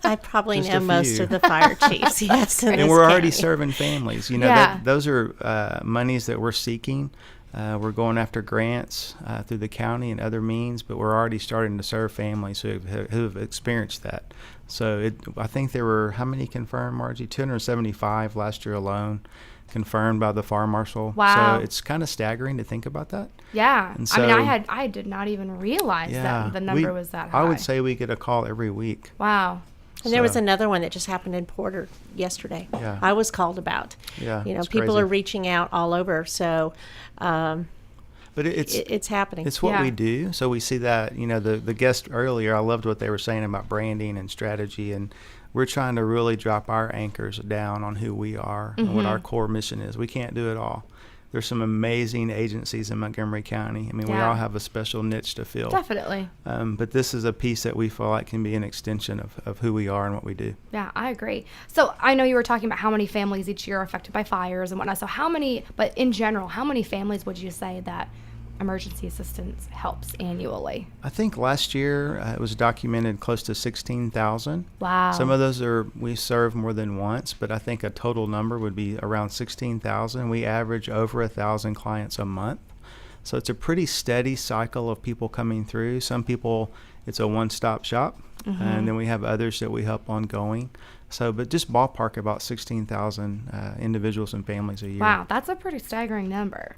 I probably know most of the fire chiefs, yes. And we're already serving families. You know, those are monies that we're seeking. We're going after grants through the county and other means, but we're already starting to serve families who have experienced that. So I think there were, how many confirmed, Margie? 275 last year alone, confirmed by the fire marshal. Wow. So it's kind of staggering to think about that. Yeah. And so, I did not even realize that the number was that high. I would say we get a call every week. Wow. And there was another one that just happened in Porter yesterday. Yeah. I was called about. Yeah. You know, people are reaching out all over. So, but it's happening. It's what we do. So we see that, you know, the guest earlier, I loved what they were saying about branding and strategy, and we're trying to really drop our anchors down on who we are and what our core mission is. We can't do it all. There's some amazing agencies in Montgomery County. I mean, we all have a special niche to fill. Definitely. But this is a piece that we feel like can be an extension of who we are and what we do. Yeah, I agree. So I know you were talking about how many families each year are affected by fires and whatnot. So but in general, how many families would you say that emergency assistance helps annually? I think last year it was documented close to 16,000. Wow. Some of those we serve more than once, but I think a total number would be around 16,000. We average over 1,000 clients a month. So it's a pretty steady cycle of people coming through. Some people, it's a one-stop shop, and then we have others that we help ongoing. So, but just ballpark about 16,000 individuals and families a year. Wow, that's a pretty staggering number.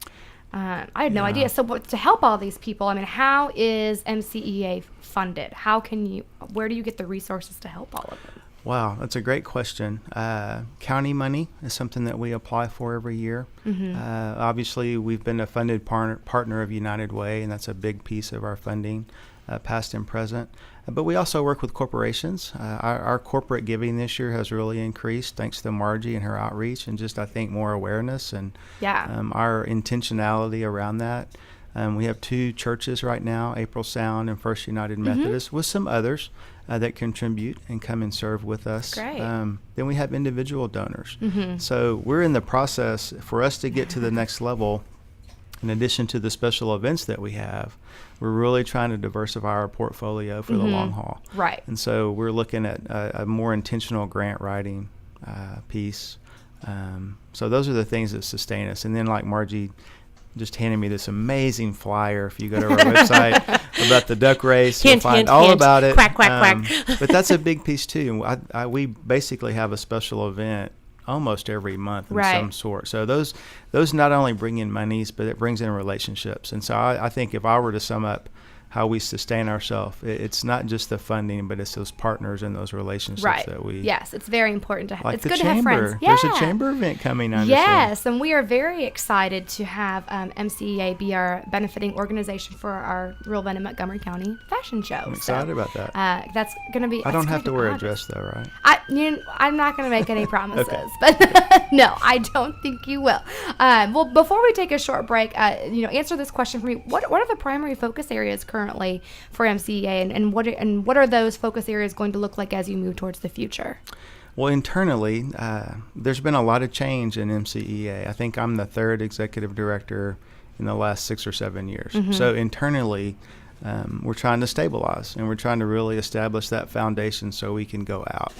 I had no idea. So to help all these people, I mean, how is MCEA funded? Where do you get the resources to help all of them? Wow, that's a great question. County money is something that we apply for every year. Obviously, we've been a funded partner of United Way, and that's a big piece of our funding, past and present. But we also work with corporations. Our corporate giving this year has really increased thanks to Margie and her outreach and just, I think, more awareness and our intentionality around that. We have 2 churches right now, April Sound and First United Methodist, with some others that contribute and come and serve with us. Great. Then we have individual donors. So we're in the process for us to get to the next level. In addition to the special events that we have, we're really trying to diversify our portfolio for the long haul. Right. And so we're looking at a more intentional grant writing piece. So those are the things that sustain us. And then, like Margie just handed me this amazing flyer. If you go to our website about the duck race, you'll find all about it. Quack, quack, quack. But that's a big piece too. We basically have a special event almost every month in some sort. So those not only bring in monies, but it brings in relationships. And so I think if I were to sum up how we sustain ourselves. It's not just the funding, but it's those partners and those relationships that we. Yes, it's very important to have. Like it's the good chamber. to have friends. Yeah. There's a chamber event coming on. Yes, and we are very excited to have MCEA be our benefiting organization for our Real Ben in Montgomery County fashion show. I'm excited about that. That's going to be. I don't have to wear a dress though, right? I'm not going to make any promises, but no, I don't think you will. Well, before we take a short break, answer this question for me. What are the primary focus areas currently for MCEA, and what are those focus areas going to look like as you move towards the future? Well, internally, there's been a lot of change in MCEA. I think I'm the third executive director in the last 6 or 7 years. Mm-hmm. So internally, we're trying to stabilize, and we're trying to really establish that foundation so we can go out.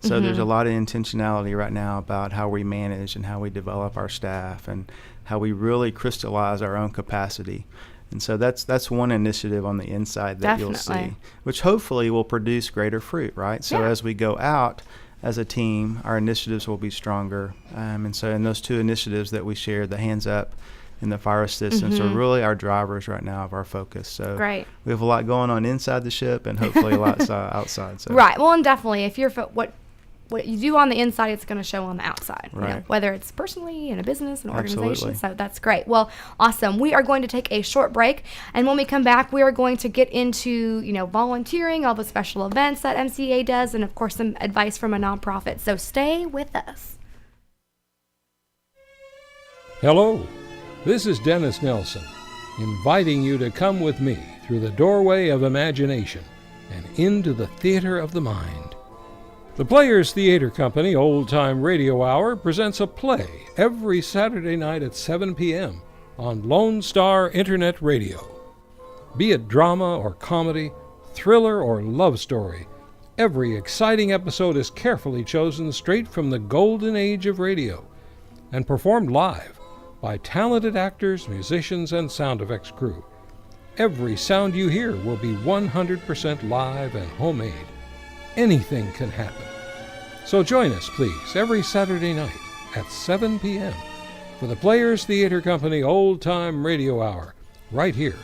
So Mm-hmm. there's a lot of intentionality right now about how we manage and how we develop our staff and how we really crystallize our own capacity. And so that's one initiative on the inside that you'll see, which hopefully will produce greater fruit, right? So as we go out as a team, our initiatives will be stronger. And so in those two initiatives that we shared, the Hands Up and the Fire Assistance, are really our drivers right now of our focus. So Great. We have a lot going on inside the ship and hopefully a lot outside. So. Right. Well, and definitely, if you're what you do on the inside, it's going to show on the outside, right. Whether it's personally in a business, an organization. Absolutely. So that's great. Well, awesome. We are going to take a short break, and when we come back, we are going to get into, volunteering, all the special events that MCEA does, and of course, some advice from a nonprofit. So stay with us. Hello, this is Dennis Nelson, inviting you to come with me through the doorway of imagination and into the theater of the mind. The Players Theater Company Old Time Radio Hour presents a play every Saturday night at 7 p.m. on Lone Star Internet Radio. Be it drama or comedy, thriller or love story, every exciting episode is carefully chosen straight from the golden age of radio and performed live by talented actors, musicians, and sound effects crew. Every sound you hear will be 100% live and homemade. Anything can happen. So join us, please, every Saturday night at 7 p.m. for the Players Theater Company Old Time Radio Hour, right here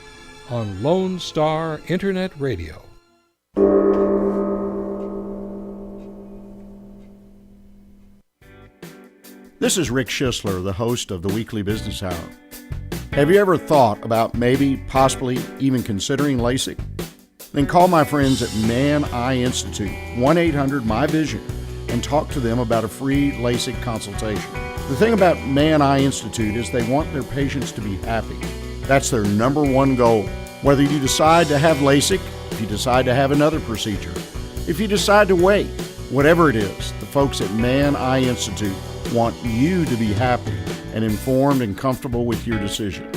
on Lone Star Internet Radio. This is Rick Schisler, the host of the Weekly Business Hour. Have you ever thought about maybe, possibly, even considering LASIK? Then call my friends at Man Eye Institute, 1-800-MY-VISION, and talk to them about a free LASIK consultation. The thing about Man Eye Institute is they want their patients to be happy. That's their number one goal. Whether you decide to have LASIK, if you decide to have another procedure, if you decide to wait, whatever it is, the folks at Man Eye Institute want you to be happy and informed and comfortable with your decision.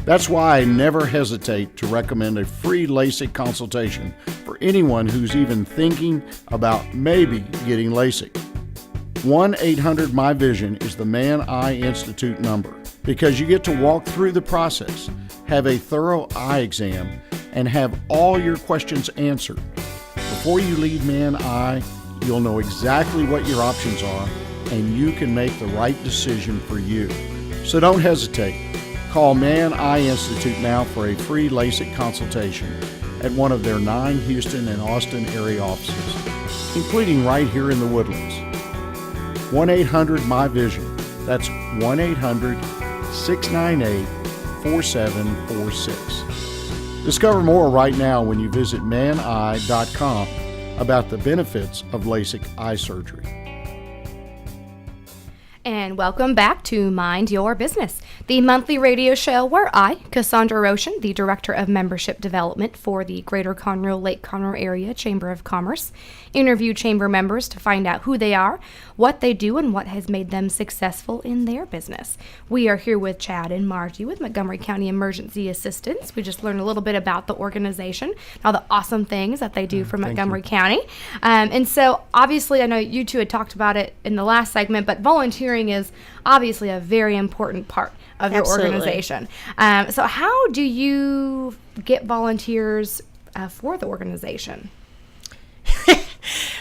That's why I never hesitate to recommend a free LASIK consultation for anyone who's even thinking about maybe getting LASIK. 1-800-MY-VISION is the Man Eye Institute number because you get to walk through the process, have a thorough eye exam, and have all your questions answered. Before you leave Man Eye, you'll know exactly what your options are, and you can make the right decision for you. So don't hesitate. Call Man Eye Institute now for a free LASIK consultation at one of their 9 Houston and Austin area offices, including right here in the Woodlands. 1-800-MY-VISION. That's 1-800-698-4746. Discover more right now when you visit maneye.com about the benefits of LASIK eye surgery. And welcome back to Mind Your Business, the monthly radio show where I, Cassandra Roschen, the Director of Membership Development for the Greater Conroe Lake Conroe Area Chamber of Commerce, interview chamber members to find out who they are, what they do, and what has made them successful in their business. We are here with Chad and Margie with Montgomery County Emergency Assistance. We just learned a little bit about the organization, all the awesome things that they do for Montgomery County. And so obviously, I know you two had talked about it in the last segment, but volunteering is obviously a very important part of your organization. So how do you get volunteers for the organization?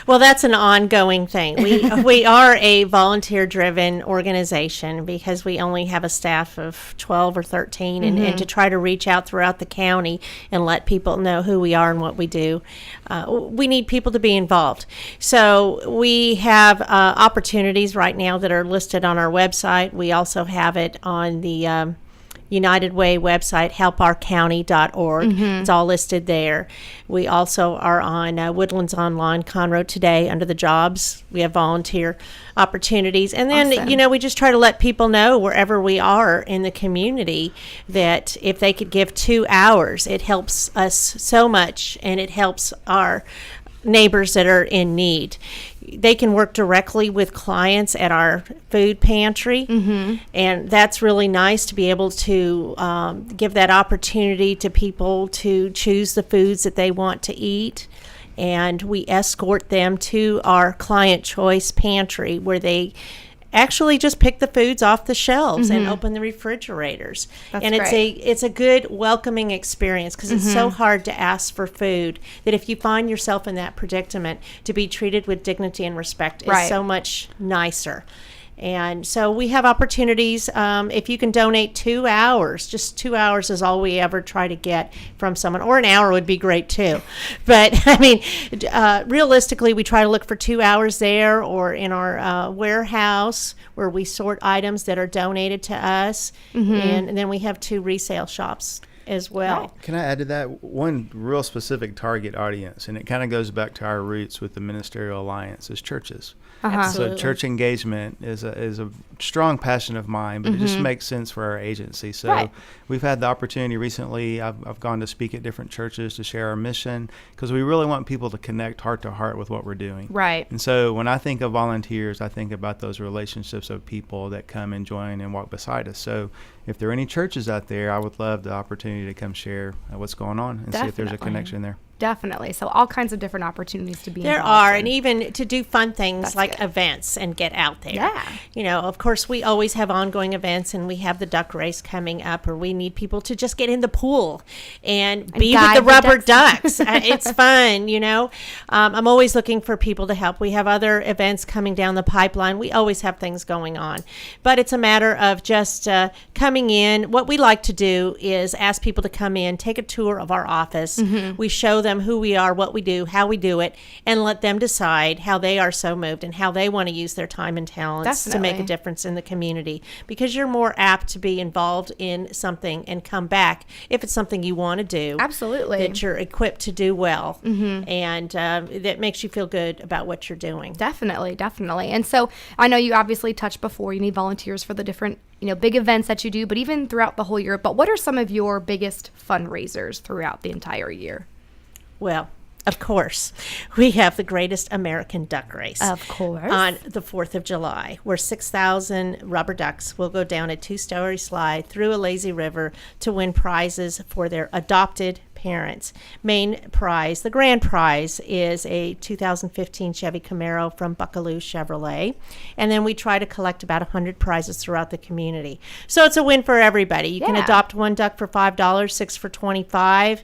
Well, that's an ongoing thing. We are a volunteer-driven organization because we only have a staff of 12 or 13, and to try to reach out throughout the county and let people know who we are and what we do, we need people to be involved. So we have opportunities right now that are listed on our website. We also have it on the United Way website, helpourcounty.org. It's all listed there. We also are on Woodlands Online, Conroe Today, under the jobs. We have volunteer opportunities. And then, Awesome. We just try to let people know wherever we are in the community that if they could give 2 hours, it helps us so much, and it helps our neighbors that are in need. They can work directly with clients at our food pantry, and that's really nice to be able to give that opportunity to people to choose the foods that they want to eat. And we escort them to our client choice pantry where they actually just pick the foods off the shelves and open the refrigerators. That's and great. it's a good welcoming experience because it's so hard to ask for food that if you find yourself in that predicament, to be treated with dignity and respect is so much nicer. And so we have opportunities. If you can donate 2 hours, just 2 hours is all we ever try to get from someone, or an hour would be great too. But I mean, realistically, we try to look for 2 hours there or in our warehouse where we sort items that are donated to us. And then we have 2 resale shops as well. Can I add to that one real specific target audience? And it kind of goes back to our roots with the Ministerial Alliance is churches. So church engagement is a strong passion of mine, but it just makes sense for our agency. So we've had the opportunity recently. I've gone to speak at different churches to share our mission because we really want people to connect heart to heart with what we're doing. Right. And so when I think of volunteers, I think about those relationships of people that come and join and walk beside us. So if there are any churches out there, I would love the opportunity to come share what's going on and see if there's a connection there. Definitely. So all kinds of different opportunities to be There involved are, in. and even to do fun things like events and get out there. Yeah. Of course, we always have ongoing events, and we have the duck race coming up, or we need people to just get in the pool and be with guide the the rubber ducks. ducks. It's fun, I'm always looking for people to help. We have other events coming down the pipeline. We always have things going on. But it's a matter of just coming in. What we like to do is ask people to come in, take a tour of our office. We show them who we are, what we do, how we do it, and let them decide how they are so moved and how they want to use their time and talents to make a difference in the community. Because you're more apt to be involved in something and come back if it's something you want to do. Absolutely. That you're equipped to do well. And that makes you feel good about what you're doing. Definitely, definitely. And so I know you obviously touched before, you need volunteers for the different, big events that you do, but even throughout the whole year. But what are some of your biggest fundraisers throughout the entire year? Well, of course, we have the greatest American duck race. Of course. On the 4th of July, where 6,000 rubber ducks will go down a 2-story slide through a lazy river to win prizes for their adopted parents. Main prize, the grand prize, is a 2015 Chevy Camaro from Buckaloo Chevrolet. And then we try to collect about 100 prizes throughout the community. So it's a win for everybody. You can adopt one duck for $5, 6 for $25.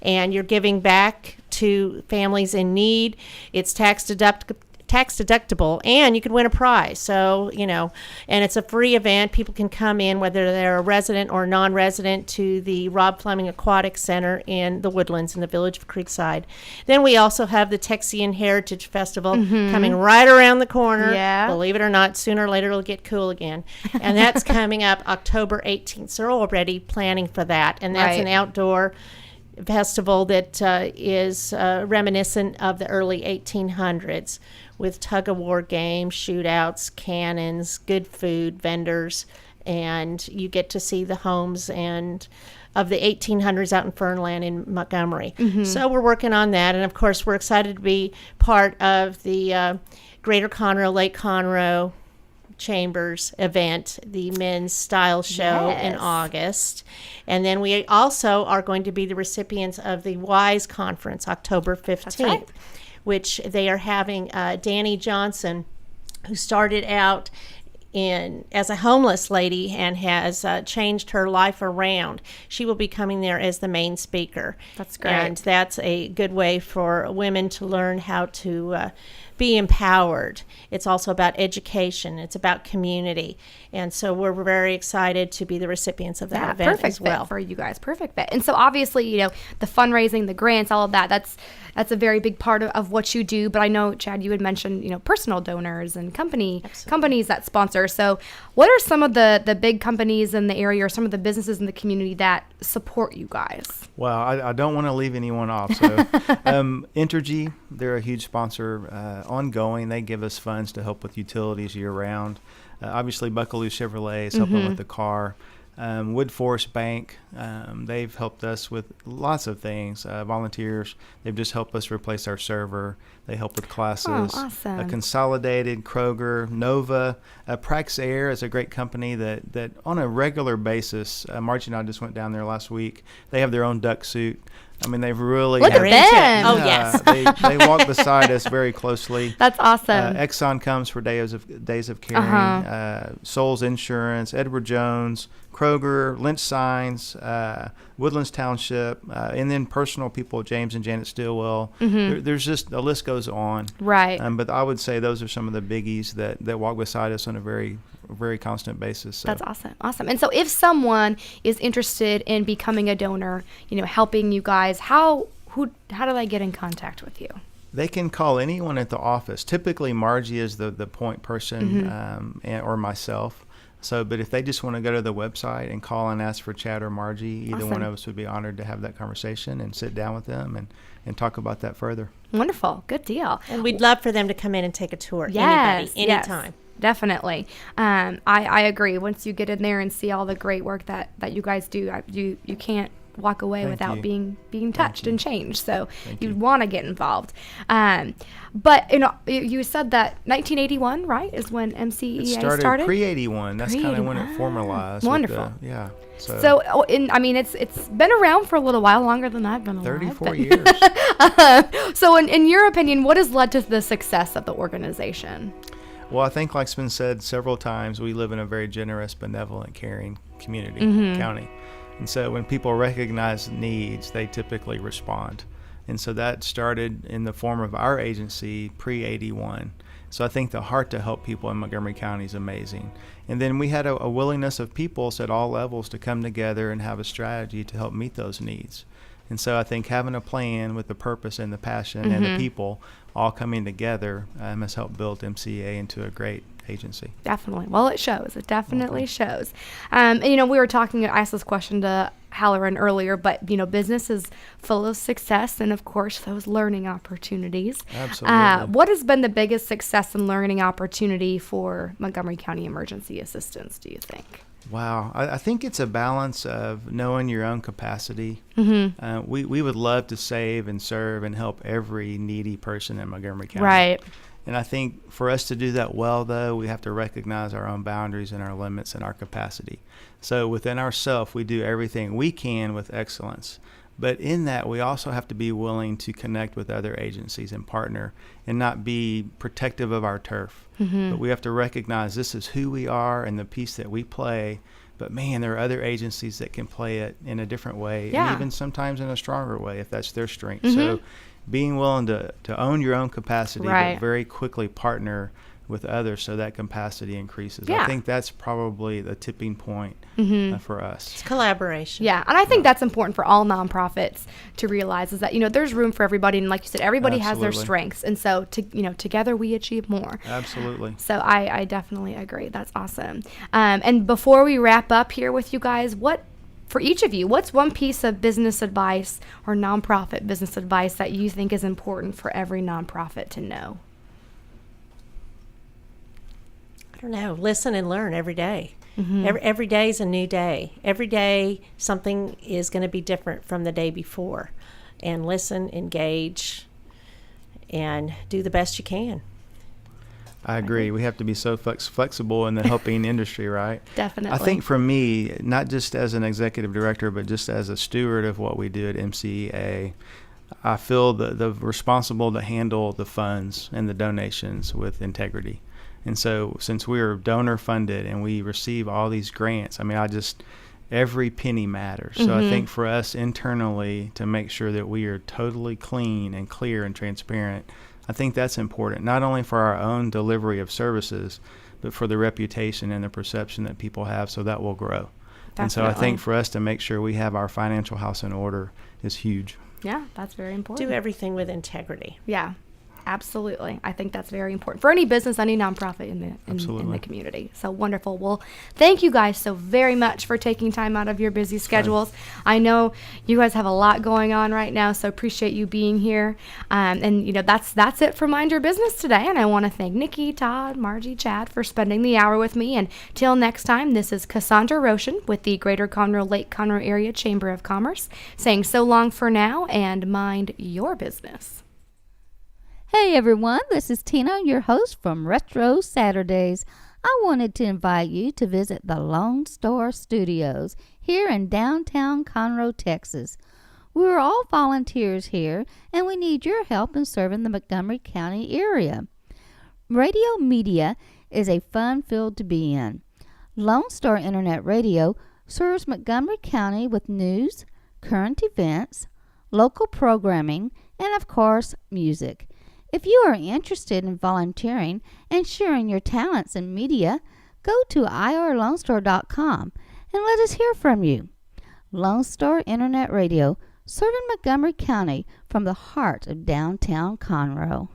And you're giving back to families in need. It's tax deductible, and you can win a prize. So, and it's a free event. People can come in, whether they're a resident or non-resident, to the Rob Fleming Aquatic Center in the Woodlands in the village of Creekside. Then we also have the Texian Heritage Festival coming right around the corner. Yeah. Believe it or not, sooner or later it'll get cool again. And that's coming up October 18th. So we're already planning for that. And that's an outdoor festival that is reminiscent of the early 1800s, with tug-of-war games, shootouts, cannons, good food, vendors, and you get to see the homes and of the 1800s out in Fernland in Montgomery. So we're working on that, and of course we're excited to be part of the Greater Conroe, Lake Conroe Chambers event, the men's style show in August. And then we also are going to be the recipients of the WISE conference October 15th, which they are having Danny Johnson, who started out as a homeless lady and has changed her life around. She will be coming there as the main speaker. That's great. And that's a good way for women to learn how to be empowered. It's also about education. It's about community. And so we're very excited to be the recipients of that event perfect as well. fit for you guys. Perfect fit. And so obviously, the fundraising, the grants, all of that, that's a very big part of what you do. But I know, Chad, you had mentioned, personal donors and companies that sponsor. So what are some of the big companies in the area or some of the businesses in the community that support you guys? Well, I don't want to leave anyone off. So Entergy, they're a huge sponsor. Ongoing, they give us funds to help with utilities year-round. Obviously, Buckaloo Chevrolet is helping with the car. Wood Forest Bank, they've helped us with lots of things. Volunteers, they've just helped us replace our server. They help with classes. Oh, awesome. Consolidated, Kroger, Nova. Prax Air is a great company that on a regular basis, Margie and I just went down there last week. They have their own duck suit. I mean, they've really... Look at them! Oh, yes. They walk beside us very closely. That's awesome. Exxon comes for days of caring. Souls Insurance, Edward Jones, Kroger, Lynch Signs, Woodlands Township, and then personal people, James and Janet Stillwell. There's just, the list goes on. Right. But I would say those are some of the biggies that walk beside us on a very, very constant basis. So. That's awesome. Awesome. And so if someone is interested in becoming a donor, helping you guys, how do they get in contact with you? They can call anyone at the office. Typically, Margie is the point person or myself. So, but if they just want to go to the website and call and ask for Chad or Margie, either one of us would be honored to have that conversation and sit down with them and talk about that further. Wonderful. Good deal. And we'd love for them to come in and take a tour. Yes, Anybody, anytime. Yes, definitely. I agree. Once you get in there and see all the great work that you guys do, you can't walk away without being touched and changed. So you want to get involved. But you said that 1981, right, is when MCEA started? Pre-81. That's kind of when it formalized. Wonderful. So it's been around for a little while, longer than I've been alive. 34 years. So in your opinion, what has led to the success of the organization? Well, I think, like's been said several times, we live in a very generous, benevolent, caring community, county. And so when people recognize needs, they typically respond. And so that started in the form of our agency pre-81. So I think the heart to help people in Montgomery County is amazing. And then we had a willingness of peoples at all levels to come together and have a strategy to help meet those needs. And so I think having a plan with the purpose and the passion and the people all coming together has helped build MCA into a great agency. Definitely. Well, it shows. It definitely shows. And, we were I asked this question to Hallaron earlier, but, business is full of success and, of course, those learning opportunities. Absolutely. What has been the biggest success and learning opportunity for Montgomery County Emergency Assistance, do you think? Wow. I think it's a balance of knowing your own capacity. We would love to save and serve and help every needy person in Montgomery County. Right. And I think for us to do that well, though, we have to recognize our own boundaries and our limits and our capacity. So within ourselves, we do everything we can with excellence. But in that, we also have to be willing to connect with other agencies and partner and not be protective of our turf. But we have to recognize this is who we are and the piece that we play. But, man, there are other agencies that can play it in a different way and even sometimes in a stronger way if that's their strength. So being willing to own your own capacity, but very quickly partner with others so that capacity increases. I think that's probably the tipping point for us. It's collaboration. Yeah, and I think that's important for all nonprofits to realize is that, there's room for everybody. And like you said, everybody has their strengths. And so, together we achieve more. Absolutely. So I definitely agree. That's awesome. And before we wrap up here with you guys, for each of you, what's one piece of business advice or nonprofit business advice that you think is important for every nonprofit to know? I don't know. Listen and learn every day. Every day is a new day. Every day something is going to be different from the day before. And listen, engage, and do the best you can. I agree. We have to be so flexible in the helping industry, right? Definitely. I think for me, not just as an executive director, but just as a steward of what we do at MCEA, I feel the responsible to handle the funds and the donations with integrity. And so since we're donor funded and we receive all these grants, I mean, every penny matters. So I think for us internally to make sure that we are totally clean and clear and transparent, I think that's important, not only for our own delivery of services, but for the reputation and the perception that people have, so that will grow. Definitely. And so I think for us to make sure we have our financial house in order is huge. Yeah, that's very important. Do everything with integrity. Yeah, absolutely. I think that's very important for any business, any nonprofit in the community. So wonderful. Well, thank you guys so very much for taking time out of your busy schedules. I know you guys have a lot going on right now, so appreciate you being here. And you know, that's it for Mind Your Business today. And I want to thank Nikki, Todd, Margie, Chad for spending the hour with me. And till next time, this is Cassandra Roschen with the Greater Conroe Lake Conroe Area Chamber of Commerce saying so long for now and mind your business. Hey everyone, this is Tina, your host from Retro Saturdays. I wanted to invite you to visit the Lone Star Studios here in downtown Conroe, Texas. We're all volunteers here, and we need your help in serving the Montgomery County area. Radio media is a fun field to be in. Lone Star Internet Radio serves Montgomery County with news, current events, local programming, and of course, music. If you are interested in volunteering and sharing your talents in media, go to irlonestar.com and let us hear from you. Lone Star Internet Radio, serving Montgomery County from the heart of downtown Conroe.